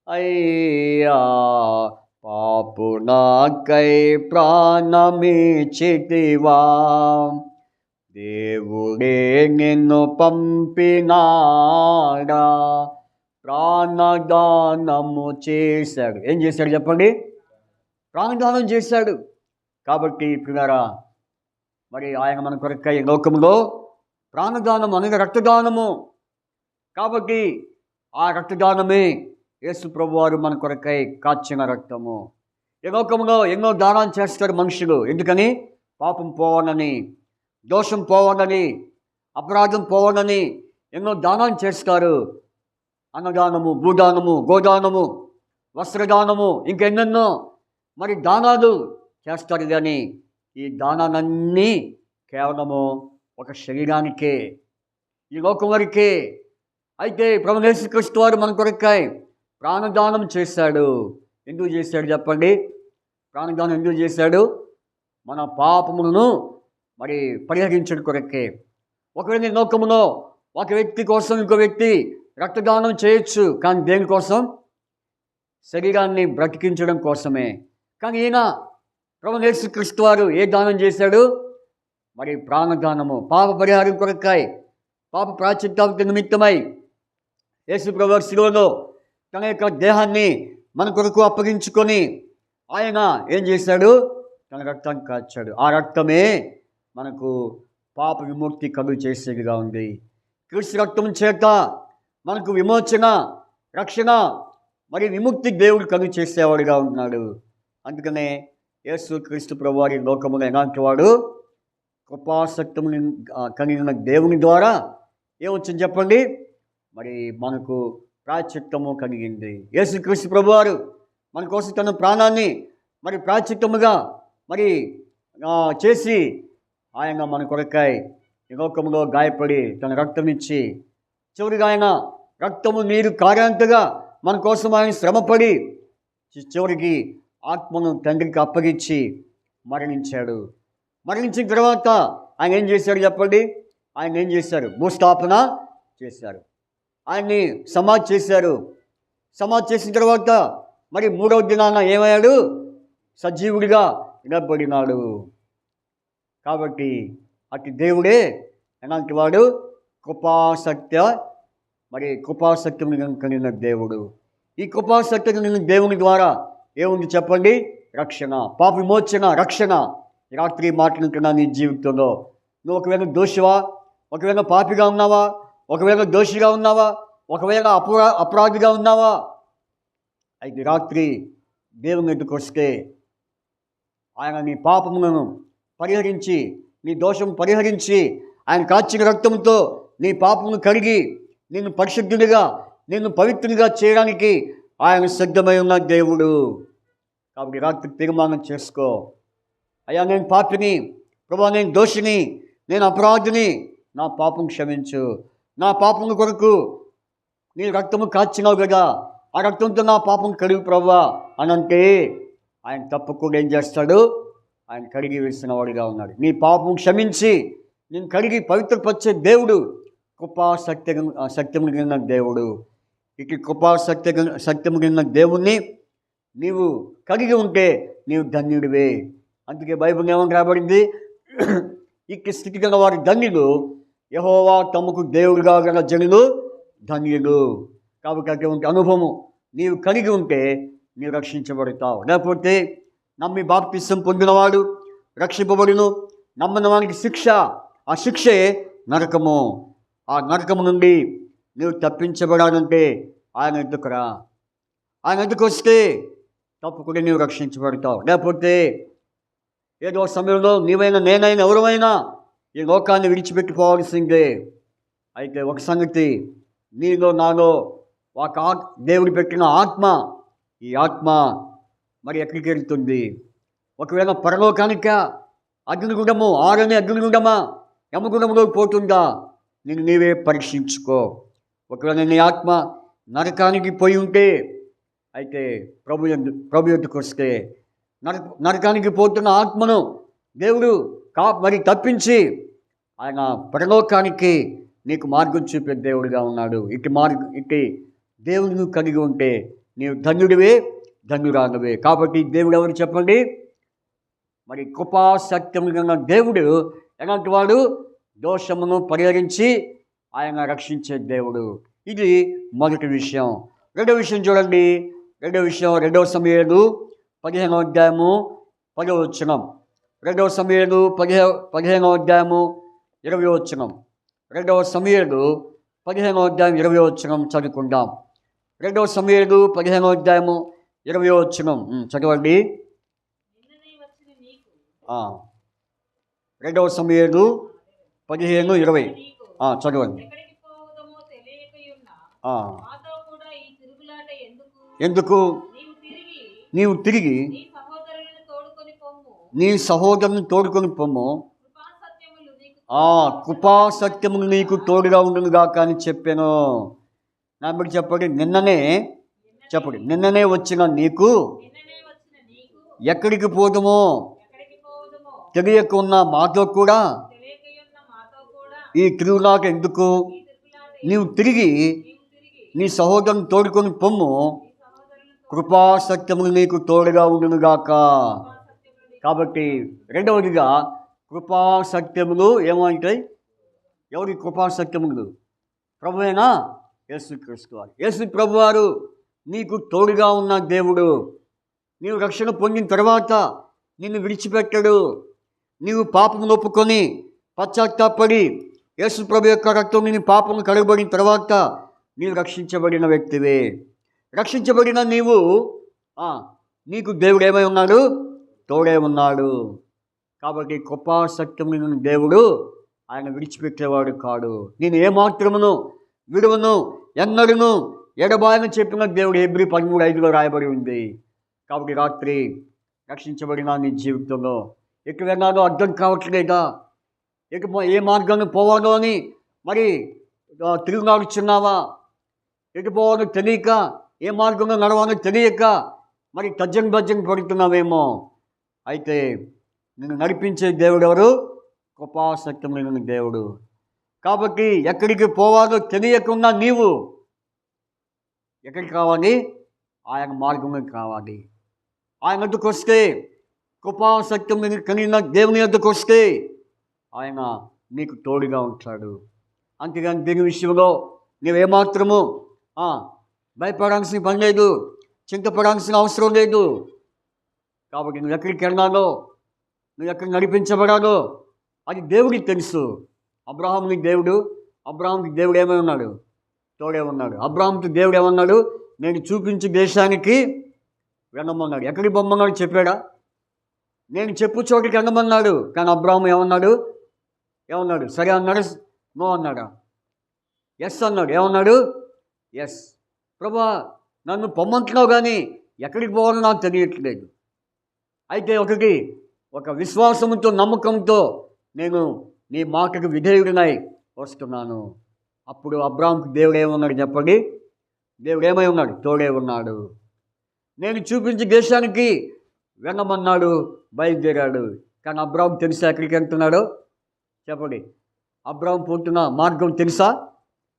అయ్యా పాపునాకై ప్రాణమిచ్చితివా, దేవుడే నిన్ను పంపినాడా, ప్రాణదానము చేశాడు. ఏం చేశాడు చెప్పండి? ప్రాణదానం చేశాడు. కాబట్టి పిల్లరా మరి ఆయన మన కొరకై లోకంలో ప్రాణదానం అనగా రక్తదానము. కాబట్టి ఆ రక్తదానమే యేసు ప్రభువారు మన కొరకై కాచిన రక్తము. ఈ లోకంలో ఎన్నో దానాలు చేస్తారు మనుషులు. ఎందుకని? పాపం పోవాలని, దోషం పోవాలని, అపరాధం పోవాలని ఎన్నో దానాలు చేస్తారు. అన్నదానము, భూదానము, గోదానము, వస్త్రదానము, ఇంకెన్నెన్నో మరి దానాలు చేస్తారు. కానీ ఈ దానాలన్నీ కేవలము ఒక శరీరానికే, ఈ లోకం వరకే. అయితే ప్రభువు యేసుక్రీస్తు వారు మన కొరకై ప్రాణదానం చేశాడు. ఎందుకు చేశాడు చెప్పండి? ప్రాణదానం ఎందుకు చేశాడు? మన పాపములను మరి పరిహరించడం కొరకే. ఒకవేళ లోకములో ఒక వ్యక్తి కోసం ఇంకో వ్యక్తి రక్తదానం చేయొచ్చు, కానీ దేనికోసం? శరీరాన్ని బ్రతికించడం కోసమే. కానీ ఈయన ప్రభువు యేసుక్రీస్తు వారు ఏ దానం చేశాడు? మరి ప్రాణదానము, పాప పరిహారం కొరకై, పాప ప్రాయశ్చిత్తానికి నిమిత్తమై యేసు ప్రభువు శిలువలో తన యొక్క దేహాన్ని మన కొరకు అప్పగించుకొని ఆయన ఏం చేశాడు? తన రక్తాన్ని కాచాడు. ఆ రక్తమే మనకు పాప విముక్తి కలుగు చేసేదిగా ఉంది. క్రీస్తు రక్తం చేత మనకు విమోచన, రక్షణ మరి విముక్తి దేవుడు కలుగు చేసేవాడుగా ఉన్నాడు. అందుకనే యేసు క్రీస్తు ప్రభువారి లోకములో ఎలాంటి వాడు? కృపాసక్తము కలిగిన దేవుని ద్వారా ఏమొచ్చింది చెప్పండి? మరి మనకు ప్రాయశ్చిత్తము కలిగింది. యేసు క్రీస్తు ప్రభువారు మన కోసం తన ప్రాణాన్ని మరి ప్రాయశ్చిత్తముగా మరి చేసి ఆయన మన కొరకై ఈ లోకములో గాయపడి తన రక్తం ఇచ్చి చివరిగా ఆయన రక్తము నీరు కారేంతగా మన కోసం ఆయన శ్రమపడి చివరికి ఆత్మను తండ్రికి అప్పగించి మరణించాడు. మరణించిన తర్వాత ఆయన ఏం చేశాడు చెప్పండి? ఆయన ఏం చేశారు? భూస్థాపన చేశారు. ఆయన్ని సమాధి చేశారు. సమాధి చేసిన తర్వాత మరి 3వ దినాన ఏమయ్యాడు? సజీవుడిగా నిలబడినాడు. కాబట్టి అటు దేవుడే ఎలాంటి వాడు? కృపాసక్తి కలిగిన దేవుడు. ఈ కృపాసక్తి కలిగిన దేవుని ద్వారా ఏముంది చెప్పండి? రక్షణ, పాప విమోచన, రక్షణ. రాత్రి మాట్లాడుతున్నా నీ జీవితంలో నువ్వు ఒకవేళ దోషివా, ఒకవేళ పాపిగా ఉన్నావా, ఒకవేళ దోషిగా ఉన్నావా, ఒకవేళ అపరాధిగా ఉన్నావా, అయితే రాత్రి దేవుని ఎదుకు వస్తే ఆయన నీ పాపములను పరిహరించి, నీ దోషం పరిహరించి, ఆయన కాచిన రక్తంతో నీ పాపమును కడిగి నిన్ను పరిశుద్ధుడిగా, నిన్ను పవిత్రుడిగా చేయడానికి ఆయన సిద్ధమై ఉన్న దేవుడు. కాబట్టి రాత్రి తీర్మానం చేసుకో. అయ్యా, నేను పాపిని, ప్రభువా నేను దోషిని, నేను అపరాధిని, నా పాపం క్షమించు. నా పాపం కొరకు నీ రక్తము కాచినావు కదా, ఆ రక్తంతో నా పాపం కడిగి ప్రభువా అనంటే ఆయన తప్పకుండా ఏం చేస్తాడు? ఆయన కడిగి వేసిన వాడిగా ఉన్నాడు. నీ పాపం క్షమించి నేను కడిగి పవిత్రపరిచే దేవుడు, సత్యము కలిగిన దేవుడు. ఇటు సత్యము కలిగిన దేవుణ్ణి నీవు కలిగి ఉంటే నీవు ధన్యుడివే. అందుకే బైబిల్ ఏమని రాబడింది? ఇక స్థితి గల వారి ధన్యులు, యెహోవా తమకు దేవుడుగా గల జనులు ధన్యులు. కాబట్టి అటువంటి అనుభవం నీవు కలిగి ఉంటే నీవు రక్షించబడతావు. లేకపోతే నమ్మి బాప్తిసం పొందినవాడు రక్షింపబడును, నమ్మిన వానికి శిక్ష, ఆ శిక్షే నరకము. ఆ నరకము నుండి నీవు తప్పించబడాలంటే ఆయన ఎద్దుకు రా. ఆయన ఎద్దుకు వస్తే తప్పకుండా నీవు రక్షించబడతావు. లేకపోతే ఏదో సమయంలో నీవైనా నేనైనా ఎవరైనా ఈ లోకాన్ని విడిచిపెట్టిపోవాల్సిందే. అయితే ఒక సంగతి, నీలో నాలో ఒక దేవుడు పెట్టిన ఆత్మ, ఈ ఆత్మ మరి ఎక్కడికి వెళ్తుంది? ఒకవేళ పరలోకానిక, అగ్నిగుండము, ఆరని అగ్నిగుండమా, యమగుండంలో పోతుందా? నీవే పరీక్షించుకో. ఒకవేళ నీ ఆత్మ నరకానికి పోయి ఉంటే అయితే ప్రభు ఎద్దుకు వస్తే నరకానికి పోతున్న ఆత్మను దేవుడు మరి తప్పించి ఆయన పరలోకానికి నీకు మార్గం చూపే దేవుడిగా ఉన్నాడు. ఇటు దేవుడిని కలిగి ఉంటే నీవు ధన్యుడివే, ధన్యురాలవే. కాబట్టి దేవుడు ఎవరు చెప్పండి? మరి కృపాసత్యము కలిగిన దేవుడు ఎలాంటి వాడు? దోషమును పరిహరించి ఆయన రక్షించే దేవుడు. ఇది మొదటి విషయం. రెండో విషయం చూడండి. రెండవ సమూయేలు 15వ అధ్యాయము 10వ వచనం. 2 సమూయేలు 15వ అధ్యాయము 20వ వచనం. 2 సమూయేలు 15వ అధ్యాయం 20వ వచనం చదువుకుందాం. 2 సమూయేలు 15వ అధ్యాయము 20వ వచనం చదవండి. 2 సమూయేలు 15:20 చదవండి. ఎందుకు? నీవు తిరిగి నీ సహోదరుని తోడుకొని పొమ్ము, కృపాసత్యములు నీకు తోడుగా ఉండునుగా కానీ చెప్పాను. నా బిడ్డ చెప్పండి, నిన్ననే వచ్చిన నీకు ఎక్కడికి పోదుమో తెలియకున్న మాతో కూడా ఈ తిరుగులాట ఎందుకు? నీవు తిరిగి నీ సహోదరుని తోడుకొని పొమ్ము, కృపాసత్యములు నీకు తోడుగా ఉండునుగాక. కాబట్టి రెండవదిగా కృపాసత్యములు ఏమంటాయి? ఎవరి కృపాసత్యములు? ప్రభువేనా? యేసుక్రీస్తు వారు. యేసు ప్రభు వారు నీకు తోడుగా ఉన్న దేవుడు. నీవు రక్షణ పొందిన తర్వాత నిన్ను విడిచిపెట్టడు. నీవు పాపము ఒప్పుకొని పశ్చాత్తాపడి యేసు ప్రభు యొక్క రక్తం నీ పాపము కడగబడిన తర్వాత నీవు రక్షించబడిన వ్యక్తివే. రక్షించబడిన నీకు దేవుడు ఏమై ఉన్నాడు? తోడే ఉన్నాడు. కాబట్టి కృపాసత్యమైన దేవుడు ఆయన విడిచిపెట్టేవాడు కాడు. నేను ఏమాత్రమును విడువను, ఎన్నడూను ఎడబాయని చెప్పిన దేవుడు హెబ్రీ 13:5 రాయబడి ఉంది. కాబట్టి రాత్రి రక్షించబడిన నీ జీవితంలో ఎటు వెళ్ళాలో అర్థం కావట్లేదా? ఏ మార్గాన్ని పోవాలో అని మరి తిరుగులాడుచున్నావా? ఎటు పోవాలో తెలియక, ఏ మార్గంలో నడవాలో తెలియక మరి తజ్జం బజ్జం పడుతున్నావేమో. అయితే నిన్ను నడిపించే దేవుడు ఎవరు? కృపాసక్తం కలిగిన దేవుడు. కాబట్టి ఎక్కడికి పోవాలో తెలియకుండా నీవు ఎక్కడికి రావాలి? ఆయన మార్గంలోకి రావాలి. ఆయన వద్దకు వస్తే, కృపాసక్తం కలిగిన దేవుని వద్దకు వస్తే ఆయన నీకు తోడుగా ఉంటాడు. అంతేగాని దీని విషయంలో నువ్వేమాత్రము భయపడాల్సిన పని లేదు, చింతపడాల్సిన అవసరం లేదు. కాబట్టి నువ్వు ఎక్కడికి వెళ్ళాలో, నువ్వు ఎక్కడ నడిపించబడాలో అది దేవుడికి తెలుసు. అబ్రహాముకి దేవుడు ఏమై ఉన్నాడు? తోడే ఉన్నాడు. అబ్రహాముకి దేవుడు ఏమన్నాడు? నేను చూపించే దేశానికి వెళ్ళమన్నాడు. ఎక్కడికి పొమ్మన్నాడు చెప్పాడా? నేను చెప్పు చోటికి వెళ్ళమన్నాడు. కానీ అబ్రహాము ఏమన్నాడు? సరే అన్నాడు? నో అన్నాడా? ఎస్ అన్నాడు. ఏమన్నాడు? ఎస్ ప్రభా, నన్ను పొమ్మంటున్నావు కానీ ఎక్కడికి పోవాలో నాకు తెలియట్లేదు. అయితే ఒక విశ్వాసంతో, నమ్మకంతో నేను నీ మాటకు విధేయుడినై వస్తున్నాను. అప్పుడు అబ్రహాముకి దేవుడు ఏమన్నాడు చెప్పండి? దేవుడు ఏమై ఉన్నాడు? తోడే ఉన్నాడు. నేను చూపించే దేశానికి వెళ్ళమన్నాడు, బయలుదేరాడు. కానీ అబ్రహాము తెలుసా ఎక్కడికి వెళ్తున్నాడో? చెప్పండి. అబ్రహాము పోతున్న మార్గం తెలుసా?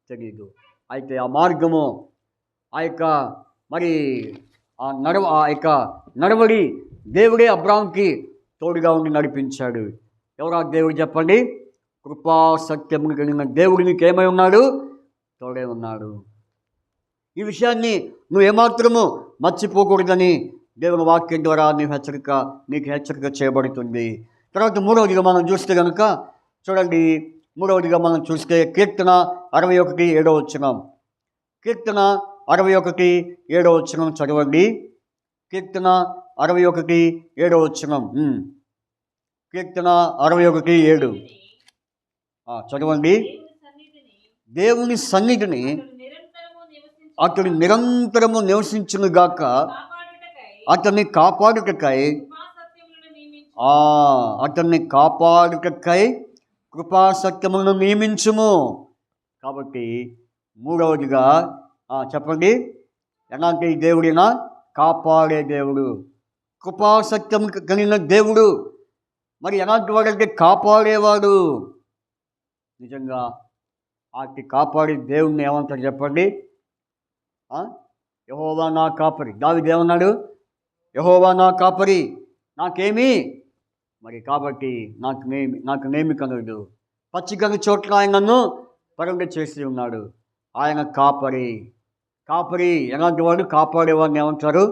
తెలియదు. అయితే ఆ మార్గము, ఆ యొక్క నడవడి దేవుడే అబ్రహాముకి తోడుగా ఉండి నడిపించాడు. ఎవరా దేవుడు చెప్పండి? కృపా సత్యము కలిగిన దేవుడు నీకేమై ఉన్నాడు? తోడే ఉన్నాడు. ఈ విషయాన్ని నువ్వు ఏమాత్రము మర్చిపోకూడదని దేవుని వాక్యం ద్వారా నీకు హెచ్చరిక చేయబడుతుంది. తర్వాత మూడవదిగా మనం చూస్తే కనుక చూడండి, కీర్తన 61:7 కీర్తన 61:7 చదవండి. కీర్తన 61:7 కీర్తన 61:7 చదవండి. దేవుని సన్నిధిని అతడు నిరంతరము నివసించునుగాక, అతన్ని కాపాడుటకై కృపాసత్యములను నియమించుము. కాబట్టి మూడవదిగా చెప్పండి, ఎలాంటి దేవుడినా? కాపాడే దేవుడు, కృపాసత్యం కలిగిన దేవుడు. మరి ఎలాంటి వాడంటే కాపాడేవాడు. నిజంగా అట్టి కాపాడే దేవుడిని ఏమంటారు చెప్పండి? యెహోవా నా కాపరి. దావీదు ఏమన్నాడు? యెహోవా నా కాపరి, నాకేమి మరి కాబట్టి నాకు నేమి కలగదు. పచ్చికని చోట్ల ఆయన నన్ను పరుండ చేసి ఉన్నాడు. ఆయన కాపరి. ఎలాంటి వాడు? కాపాడేవాడిని ఏమంటారు?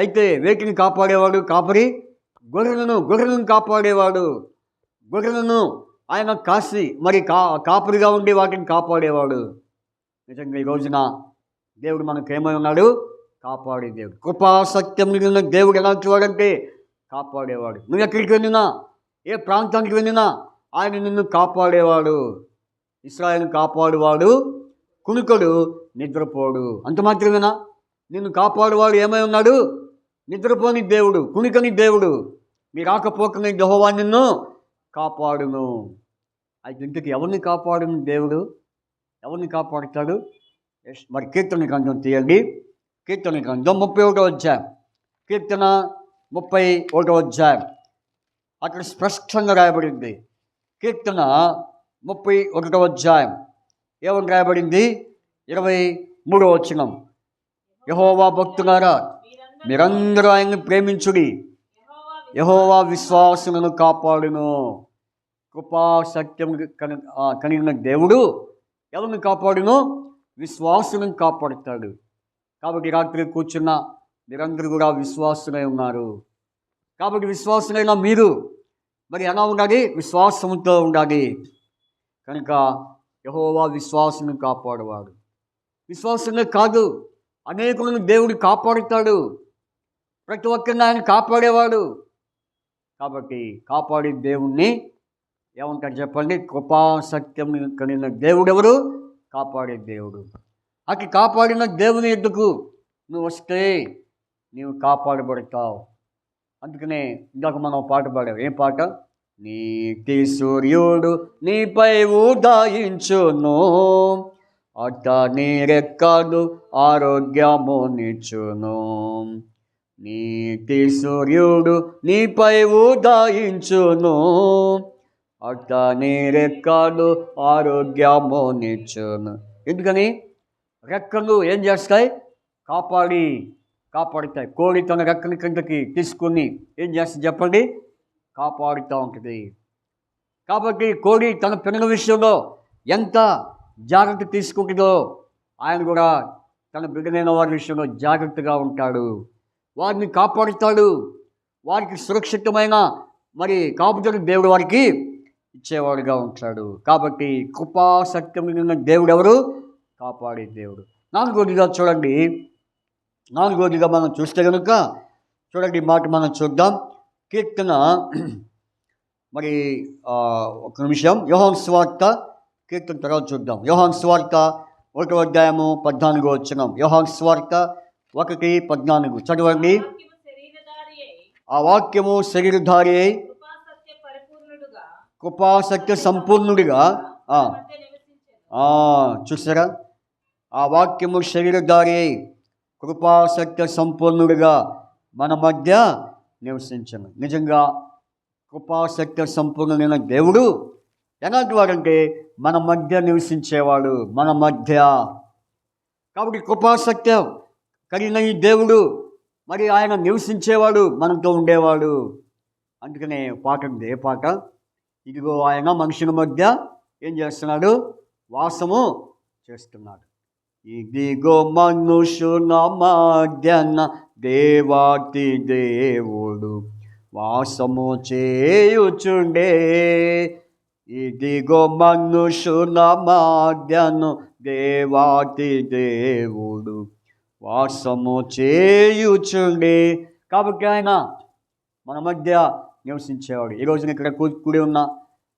అయితే వేటిని కాపాడేవాడు? కాపరి గొర్రెలను కాపాడేవాడు. గొర్రెలను ఆయన కాసి కాపరిగా ఉండి వాటిని కాపాడేవాడు. నిజంగా ఈ రోజున దేవుడు మనకేమై ఉన్నాడు? కాపాడే దేవుడు. కృపా సత్యం కలిగిన దేవుడు ఎలాంటి వాడంటే కాపాడేవాడు. నువ్వు ఎక్కడికి వెళ్ళినా, ఏ ప్రాంతానికి వెళ్ళినా ఆయన నిన్ను కాపాడేవాడు. ఇశ్రాయేలును కాపాడువాడు, కునుకడు, నిద్రపోడు. అంత మాత్రమేనా? నిన్ను కాపాడువాడు ఏమై ఉన్నాడు? నిద్రపోని దేవుడు, కునికని దేవుడు. నీ రాకపోకని యెహోవా నిన్ను కాపాడును. అయితే ఇంటికి ఎవరిని కాపాడును దేవుడు? ఎవరిని కాపాడుతాడు? మరి కీర్తన గ్రంథం తీయండి. కీర్తన గ్రంథం 31వ అధ్యాయం. కీర్తన 31వ అధ్యాయం. అక్కడ స్పష్టంగా రాయబడింది. కీర్తన 31వ అధ్యాయం ఏమని రాయబడింది? 23వ వచనం. యెహోవా భక్తులారా, మీరందరూ ఆయన్ని ప్రేమించుడి. యెహోవా విశ్వాసులను కాపాడును. కృపా సత్యం కలిగిన దేవుడు ఎవరిని కాపాడును? విశ్వాసులను కాపాడుతాడు. కాబట్టి రాత్రి కూర్చున్న మీరందరూ కూడా విశ్వాసులై ఉన్నారు. కాబట్టి విశ్వాసులైన మీరు మరి ఎలా ఉండాలి? విశ్వాసంతో ఉండాలి. కనుక యెహోవా విశ్వాసులను కాపాడువాడు. విశ్వాసంగా కాదు, అనేకులను దేవుడు కాపాడుతాడు. ప్రతి ఒక్కరిని ఆయన కాపాడేవాడు. కాబట్టి కాపాడే దేవుణ్ణి ఏమంటారు చెప్పండి? కృపా సత్యం కలిగిన దేవుడు ఎవరు? కాపాడే దేవుడు. అటు కాపాడిన దేవుని ఎద్దుకు నువ్వు వస్తే నీవు కాపాడబడతావు. అందుకనే ఇందాక మనం పాట పాడాం. ఏం పాట? నీతి సూర్యుడు నీపై ఉదయించును, అతని రెక్కలు ఆరోగ్యమునిచ్చును. నీతి సూర్యుడు నీపై ఉదయించును. అతని రెక్కలు ఆరోగ్యమునిచ్చును. ఎందుకని? రెక్కలు ఏం చేస్తాయి? కాపాడుతాయి. కోడి తన రెక్కల కిందకి తీసుకుని ఏం చేస్తుంది చెప్పండి? కాపాడుతూ ఉంటుంది. కాబట్టి కోడి తన పిల్లల విషయంలో ఎంత జాగ్రత్త తీసుకుంటుందో ఆయన కూడా తన బిడ్డలైన వారి విషయంలో జాగ్రత్తగా ఉంటాడు. వారిని కాపాడుతాడు. వారికి సురక్షితమైన కాపుదల దేవుడు వారికి ఇచ్చేవాడుగా ఉంటాడు. కాబట్టి కృపాసక్తమైన దేవుడు ఎవరు? కాపాడే దేవుడు. నాలుగోదిగా చూడండి. నాలుగోదిగా మనం చూస్తే కనుక చూడండి, మాట మనం చూద్దాం. కీర్తన ఒక నిమిషం. యోహాను సువార్త కీర్తన తర్వాత చూద్దాం. యోహాను సువార్త 1వ అధ్యాయము 14వ వచనం. యోహాను సువార్త 1:14 చదవండి. ఆ వాక్యము శరీరధారి అయి కృపాసత్య సంపూర్ణుడిగా. చూసారా? ఆ వాక్యము శరీరధారి అయి కృపాసత్య సంపూర్ణుడిగా మన మధ్య నివసించను. నిజంగా కృపాసత్య సంపూర్ణమైన దేవుడు ఎలాంటి వాడంటే మన మధ్య నివసించేవాడు. మన మధ్య. కాబట్టి కృపాసత్యం కలిగిన ఈ దేవుడు ఆయన నివసించేవాడు, మనతో ఉండేవాడు. అందుకనే పాట ఉంది. ఏ పాట? ఇదిగో ఆయన మనుషుల మధ్య ఏం చేస్తున్నాడు? వాసము చేస్తున్నాడు. ఇదిగో మనుషుల మధ్యన దేవాతి దేవుడు వాసము చేయుచుండే. ఇదిగో మనుషుల మధ్యను దేవాతి దేవుడు వాసము చేయుచుండే. కాబట్టి ఆయన మన మధ్య నివసించేవాడు. ఈ రోజున ఇక్కడ కూడి ఉన్న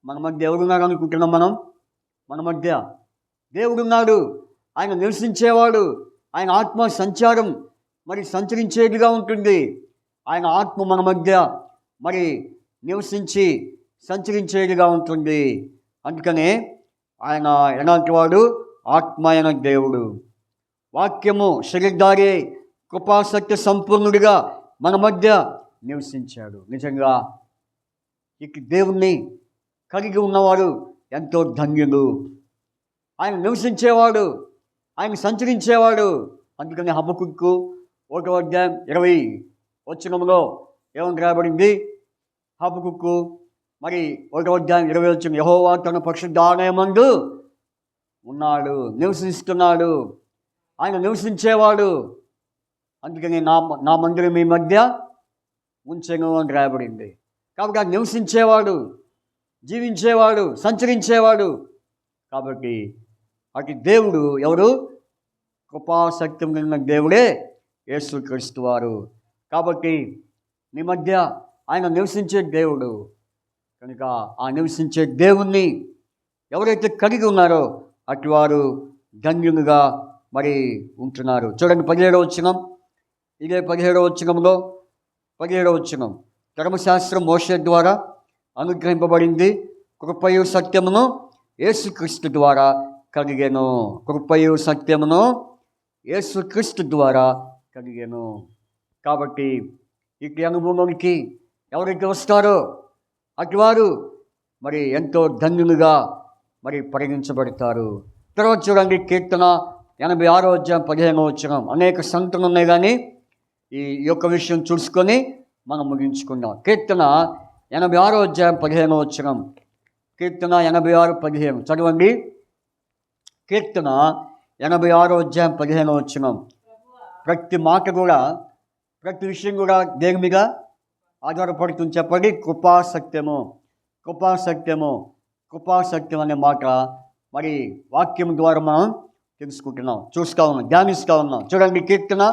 మన మధ్య ఎవరున్నారు అనుకుంటున్నాం మనం? మన మధ్య దేవుడున్నాడు. ఆయన నివసించేవాడు. ఆయన ఆత్మ సంచారం సంచరించేదిగా ఉంటుంది. ఆయన ఆత్మ మన మధ్య నివసించి సంచరించేదిగా ఉంటుంది. అందుకనే ఆయన ఎలాంటి వాడు? ఆత్మ అయిన దేవుడు. వాక్యము శరీరధారి కృపాసత్య సంపూర్ణుడిగా మన మధ్య నివసించాడు. నిజంగా ఇక దేవుణ్ణి కలిగి ఉన్నవాడు ఎంతో ధన్యుడు. ఆయన నివసించేవాడు, ఆయన సంచరించేవాడు. అందుకని హబక్కుకు 1వ అధ్యాయం 20వ వచనంలో ఏమని రాయబడింది? హబక్కుకు 1వ అధ్యాయం 20వ వచనం, యెహోవా తన పరిశుద్ధ ఆలయమందు ఉన్నాడు, నివసిస్తున్నాడు. ఆయన నివసించేవాడు. అందుకని నా మందిరం మీ మధ్య ఉంచెను అని రాయబడింది. కాబట్టి ఆయన నివసించేవాడు, జీవించేవాడు, సంచరించేవాడు. కాబట్టి అటు దేవుడు ఎవరు? కృపాసక్తి కలిగిన దేవుడే యేసుక్రీస్తు వారు. కాబట్టి మీ మధ్య ఆయన నివసించే దేవుడు. కనుక ఆ నివసించే దేవుణ్ణి ఎవరైతే కలిగి ఉన్నారో అటువారు ధన్యులుగా ఉంటున్నారు. చూడండి 17వ వచనం. ఇదే 17వ వచనంలో 17వ వచనం, ధర్మశాస్త్రం మోషే ద్వారా అనుగ్రహింపబడింది, కృపయు సత్యమును యేసుక్రీస్తు ద్వారా కలిగెను. కృపయు సత్యమును యేసుక్రీస్తు ద్వారా కలిగెను. కాబట్టి ఇటు అనుభవంలోనికి ఎవరైతే వస్తారో అటువారు ఎంతో ధన్యులుగా పరిగణించబడతారు. తర్వాత చూడండి కీర్తన 86వ అధ్యాయం 15వ వచనం. అనేక సంగతులు ఉన్నాయి కానీ ఈ యొక్క విషయం చూసుకొని మనం ముగించుకుందాం. కీర్తన 86వ అధ్యాయం 15వ వచనం. కీర్తన 86:15 చదవండి. కీర్తన 86వ అధ్యాయం 15వ వచనం. ప్రతి మాట కూడా, ప్రతి విషయం కూడా దేని మీద ఆధారపడుతుంది చెప్పండి? కృపాసత్యము. కృపాసత్యము. కృపాసత్యం అనే మాట వాక్యం ద్వారా మనం తెలుసుకుంటున్నాం, చూస్తూ ఉన్నాం, ధ్యానిస్తూ ఉన్నాం. చూడండి కీర్తన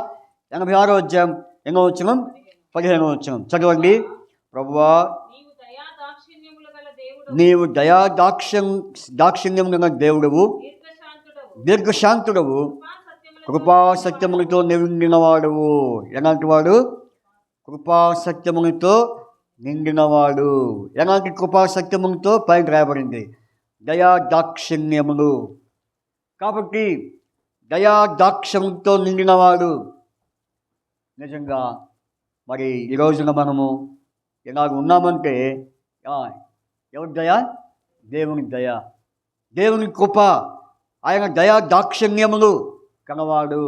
86వ అధ్యాయం 8వ వచనం 15వ వచనం చదవండి. ప్రభువా నీవు దాక్షిణ్యం గల దేవుడవు, దీర్ఘశాంతుడవు, కృపాసత్యములతో నిండినవాడువు. ఎలాంటి వాడు? కృపాసత్యములతో నిండినవాడు. ఎలాంటి కృపాసత్యములతో పైన రాయబడింది? దయా దాక్షిణ్యములు. కాబట్టి దయా దాక్షముతో నిండినవాడు. నిజంగా మరి ఈ రోజున మనము ఇలాగ ఉన్నామంటే ఎవరి దయ? దేవుని దయ, దేవుని కృప, ఆయన దయా దాక్షిణ్యములు కలవాడు.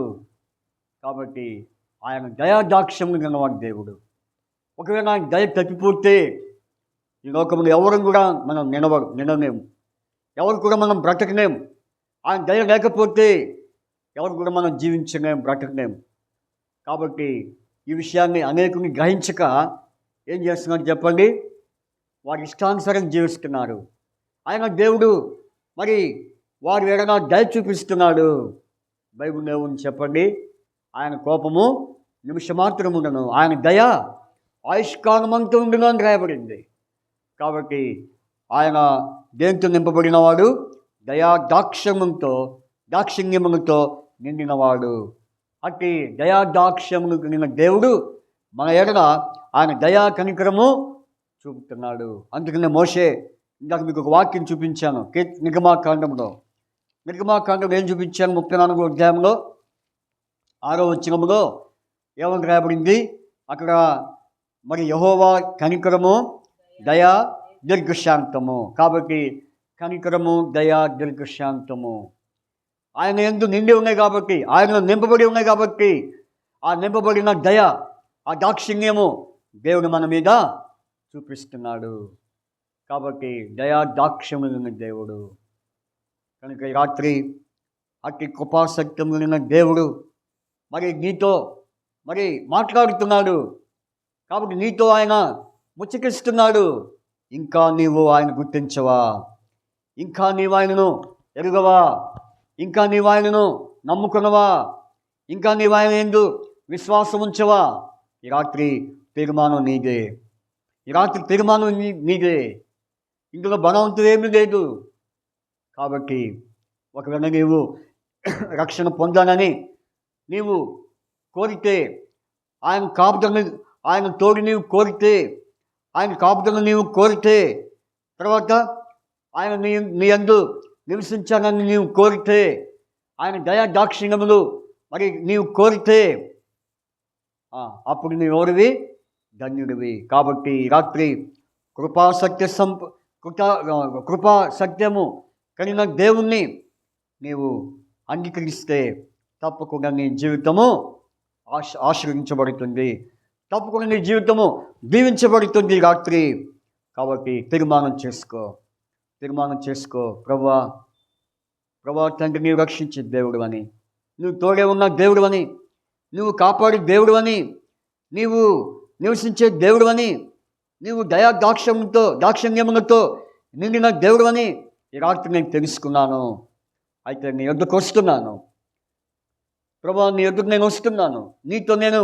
కాబట్టి ఆయన దయా దాక్షిణ్యములు కలవాడు దేవుడు. ఒకవేళ ఆయన దయ తప్పిపోతే ఈ లోకంలో ఎవరు కూడా మనం నిలలేము, ఎవరు కూడా మనం బ్రతకలేము. ఆయన దయ లేకపోతే ఎవరు కూడా మనం జీవించలేము, బ్రతకలేము. కాబట్టి ఈ విషయాన్ని అనేకుని గ్రహించక ఏం చేస్తున్నారు చెప్పండి? వారి ఇష్టానుసారం జీవిస్తున్నారు. ఆయన దేవుడు మరి వారి ఎడన దయ చూపిస్తున్నాడు. బైబిల్ ఏముంది చెప్పండి? ఆయన కోపము నిమిషమాత్రముండను, ఆయన దయ ఆయుష్కాలమంతా ఉండును అని రాయబడింది. కాబట్టి ఆయన దేంతో నింపబడినవాడు? దయా దాక్షిణ్యములతో నిండినవాడు. అట్టి దయా దాక్షిణ్యములు కలిగిన దేవుడు మన ఎడల ఆయన దయా కనికరము చూపుతున్నాడు. అందుకనే మోషే, ఇందాక మీకు ఒక వాక్యం చూపించాను నిర్గమాకాండంలో ఏం చూపించాను? 34వ అధ్యాయంలో 6వ వచనంలో ఏమని రాయబడింది? అక్కడ మరి యెహోవా కనికరము, దయా, దీర్ఘశాంతము. కాబట్టి కనికరము, దయా, దీర్ఘశాంతము ఆయన యందు నిండి ఉన్నాయి కాబట్టి, ఆయనలో నింపబడి ఉన్నాయి కాబట్టి, ఆ నింపబడిన దయ, ఆ దాక్షిణ్యము దేవుడు మన మీద చూపిస్తున్నాడు. కాబట్టి దయా దాక్షిణ్యములైన దేవుడు. కనుక ఈ రాత్రి అట్టి కృపాసక్తములైన దేవుడు మరి నీతో మరి మాట్లాడుతున్నాడు. కాబట్టి నీతో ఆయన ముచ్చటిస్తున్నాడు. ఇంకా నీవు ఆయన గుర్తించవా? ఇంకా నీవు ఆయనను ఎరుగవా? ఇంకా నీవు ఆయనను నమ్ముకునవా? ఇంకా నీవు ఆయన యందు విశ్వాసం ఉంచవా? ఈ రాత్రి తీర్మానం నీదే. నీదే. ఇందులో బలవంతం ఏమీ లేదు. కాబట్టి ఒకవేళ నీవు రక్షణ పొందాలని నీవు కోరితే, ఆయన కాపుదలను, ఆయన తోడు నీవు కోరితే, ఆయన కాపుదలను నీవు కోరితే, తర్వాత ఆయన నీ యందు నివసించాలని నీవు కోరితే, ఆయన దయా దాక్షిణ్యములు మరి నీవు కోరితే, అప్పుడు నీవు ఎవరివి? ధన్యుడివి. కాబట్టి రాత్రి కృపా సత్యము కలిగిన దేవుణ్ణి నీవు అంగీకరిస్తే తప్పకుండా నీ జీవితము ఆశీర్వదించబడుతుంది, తప్పకుండా నీ జీవితము దీవించబడుతుంది రాత్రి. కాబట్టి తీర్మానం చేసుకో. ప్రభువా తండ్రి, నీవు రక్షించే దేవుడు అని, నువ్వు తోడే ఉన్న దేవుడు అని, నువ్వు కాపాడే దేవుడు అని, నీవు నివసించే దేవుడు అని, నీవు దయా దాక్షిణ్యములతో నిండిన దేవుడు అని ఈ రాత్రి నేను తెలుసుకున్నాను. అయితే నీ యొద్దకు వస్తున్నాను ప్రభువా, నీ యొద్దకు నేను వస్తున్నాను, నీతో నేను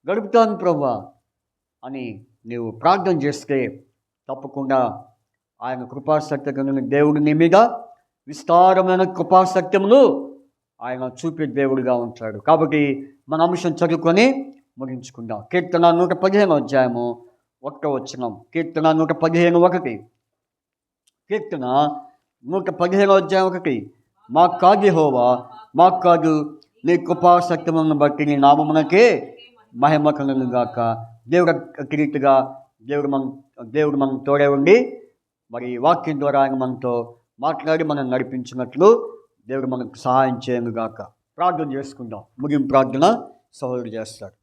గడుపుతాను ప్రభువా అని నీవు ప్రార్థన చేస్తే తప్పకుండా ఆయన కృపాసక్తిని దేవుడు నీ మీద విస్తారమైన కృపాసత్యమును ఆయన చూపే దేవుడిగా ఉంటాడు. కాబట్టి మన అంశం చదువుకొని ముగించుకుందాం. కీర్తన 115 అధ్యాయము 1వ వచనం. కీర్తన 115:1. కీర్తన 115 అధ్యాయం 1. మాకు కాదు యెహోవా, మాకు కాదు, నీ కృపాసత్యములను బట్టి నీ నామమునకే మహిమ కలుగును గాక. రీతిగా దేవుడు మనం తోడే ఉండి మరి వాక్యం ద్వారా ఆయన మనతో మాట్లాడి మనం నడిపించినట్లు దేవుడు మనకు సహాయం చేయను గాక. ప్రార్థన చేసుకుందాం. ముగింపు ప్రార్థన సహోదరుడు చేస్తాడు.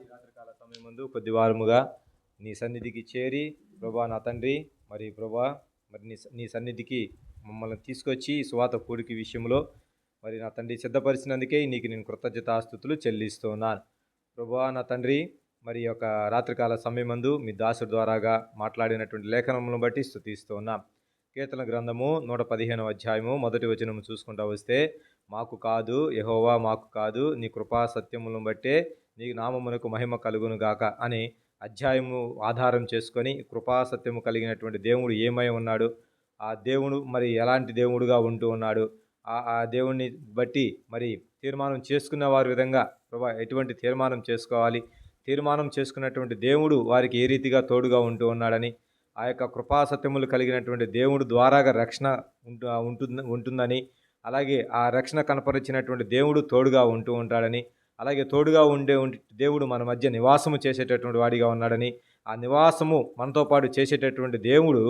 ఈ రాత్రికాల సమయం ముందు కొద్ది వారముగా నీ సన్నిధికి చేరి ప్రభా నా తండ్రి, మరి ప్రభా మరి నీ సన్నిధికి మమ్మల్ని తీసుకొచ్చి సువాత కూడికి విషయంలో మరి నా తండ్రి సిద్ధపరిచినందుకే నీకు నేను కృతజ్ఞతాస్తుతులు చెల్లిస్తున్నాను. ప్రభా నా తండ్రి, మరి యొక్క రాత్రికాల సమయం ముందు మీ దాసుడు ద్వారాగా మాట్లాడినటువంటి లేఖనములను బట్టి స్తుతిస్తున్నాం. కీర్తన గ్రంథము 115వ అధ్యాయము 1వ వచనము చూసుకుంటా వస్తే, మాకు కాదు, యెహోవా మాకు కాదు, నీ కృపా సత్యములను బట్టే నీ నామమునకు మహిమ కలుగును గాక అని అధ్యాయము ఆధారం చేసుకొని కృపా సత్యము కలిగినటువంటి దేవుడు ఏమై ఉన్నాడు, ఆ దేవుడు మరి ఎలాంటి దేవుడుగా ఉంటూ ఉన్నాడు, ఆ దేవుణ్ణి బట్టి మరి తీర్మానం చేసుకున్న వారి విధంగా ప్రభా ఎటువంటి తీర్మానం చేసుకోవాలి, తీర్మానం చేసుకున్నటువంటి దేవుడు వారికి ఏ రీతిగా తోడుగా ఉంటూ ఉన్నాడని, ఆ యొక్క కృపా సత్యములు కలిగినటువంటి దేవుడు ద్వారాగా రక్షణ ఉంటుందని, అలాగే ఆ రక్షణ కనపరిచినటువంటి దేవుడు తోడుగా ఉంటూ ఉంటాడని, అలాగే తోడుగా ఉండే దేవుడు మన మధ్య నివాసము చేసేటటువంటి వాడిగా ఉన్నాడని, ఆ నివాసము మనతో పాటు చేసేటటువంటి దేవుడు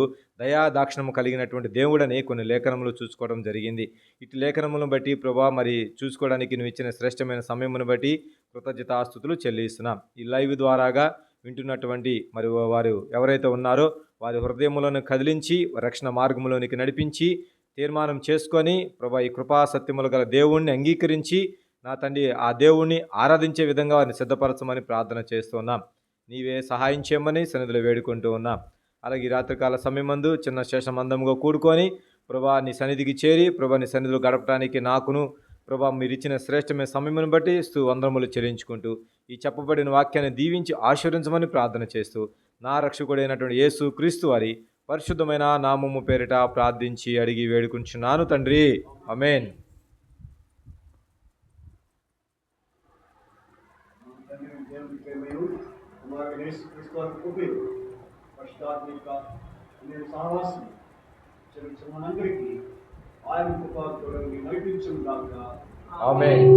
దయాదాక్షిణము కలిగినటువంటి దేవుడని కొన్ని లేఖనములు చూసుకోవడం జరిగింది. ఇటు లేఖనములను బట్టి ప్రభా మరి చూసుకోవడానికి నువ్వు ఇచ్చిన శ్రేష్టమైన సమయమును బట్టి కృతజ్ఞతాస్తుతులు చెల్లిస్తున్నాం. ఈ లైవ్ ద్వారాగా వింటున్నటువంటి మరి వారు ఎవరైతే ఉన్నారో వారి హృదయములను కదిలించి రక్షణ మార్గములోనికి నడిపించి తీర్మానం చేసుకొని ప్రభా ఈ కృపా సత్యములు గల దేవుణ్ణి అంగీకరించి నా తండ్రి ఆ దేవుణ్ణి ఆరాధించే విధంగా వారిని సిద్ధపరచమని ప్రార్థన చేస్తున్నాం. నీవే సహాయం చేయమని సన్నిధిలో వేడుకుంటూ ఉన్నాం. అలాగే ఈ రాత్రికాల సమయమందు చిన్న శేషమందముగా కూడుకొని ప్రభా నీ సన్నిధికి చేరి ప్రభా నీ సన్నిధిలో గడపడానికి నాకును ప్రభా మీరు ఇచ్చిన శ్రేష్టమైన సమయమును బట్టి వందనములు చెల్లించుకుంటూ ఈ చెప్పబడిన వాక్యాన్ని దీవించి ఆశీర్వించమని ప్రార్థన చేస్తూ నా రక్షకుడైనటువంటి యేసు క్రీస్తు వారి పరిశుద్ధమైన నామము పేరిట ప్రార్థించి అడిగి వేడుకుంటున్నాను తండ్రి, ఆమేన్. ఆమేన్.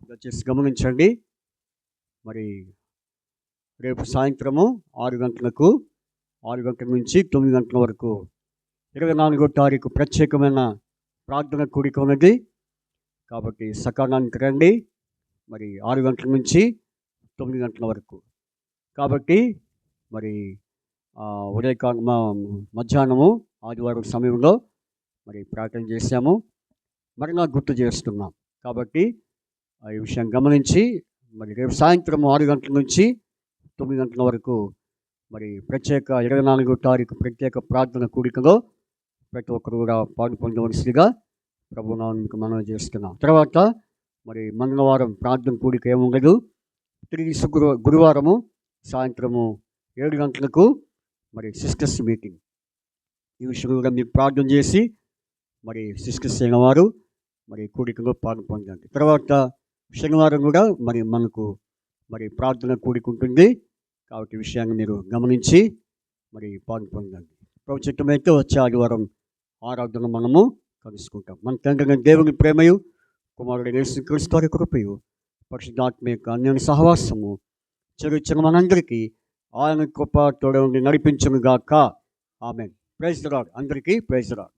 దయచేసి గమనించండి, మరి రేపు సాయంత్రము 6 గంటలకు 6 గంటల నుంచి 9 గంటల వరకు 24వ తారీఖు ప్రత్యేకమైన ప్రార్థన కూడిక ఉన్నది. కాబట్టి సకాలానికి రండి. మరి 6 గంటల నుంచి 9 గంటల వరకు. కాబట్టి మరి మధ్యాహ్నము ఆదివారం సమయంలో మరి ప్రార్థన చేశాము, మరలా గుర్తు చేస్తున్నాం. కాబట్టి ఈ విషయం గమనించి మరి రేపు సాయంత్రం 6 గంటల నుంచి 9 గంటల వరకు మరి ప్రత్యేక 24వ తారీఖు ప్రత్యేక ప్రార్థన కూడికలో ప్రతి ఒక్కరు కూడా పాలు పొందవలసిగా ప్రభునామానికి మనవి చేస్తున్నాం. తర్వాత మరి మంగళవారం ప్రార్థన కూడిక ఏముండదు. తిరిగి గురువారము సాయంత్రము 7 గంటలకు మరి సిస్టర్స్ మీటింగ్. ఈ విషయం కూడా మీరు ప్రార్థన చేసి మరి సిస్టర్స్ అయిన వారు మరి కూడికలో పాలు పొందండి. తర్వాత శనివారం కూడా మరి మనకు మరి ప్రార్థన కూడిక ఉంటుంది. కాబట్టి విషయాన్ని మీరు గమనించి మరి పాలు పొందండి. ప్రభు చిత్తమైతే వచ్చే ఆదివారం ఆరాధన మనము కలుసుకుంటాం. మన తండ్రి దేవుని ప్రేమయు కుమారుడు యేసుక్రీస్తు వారి కృపయు పరిశుద్ధాత్మ యొక్క అన్యోన్య సహవాసము చెరుచిన మనందరికీ ఆయన కృప తోడ ఉండి నడిపించును గాక. ఆమేన్. Praise the Lord. అందరికీ ప్రైజ్ ది లార్డ్.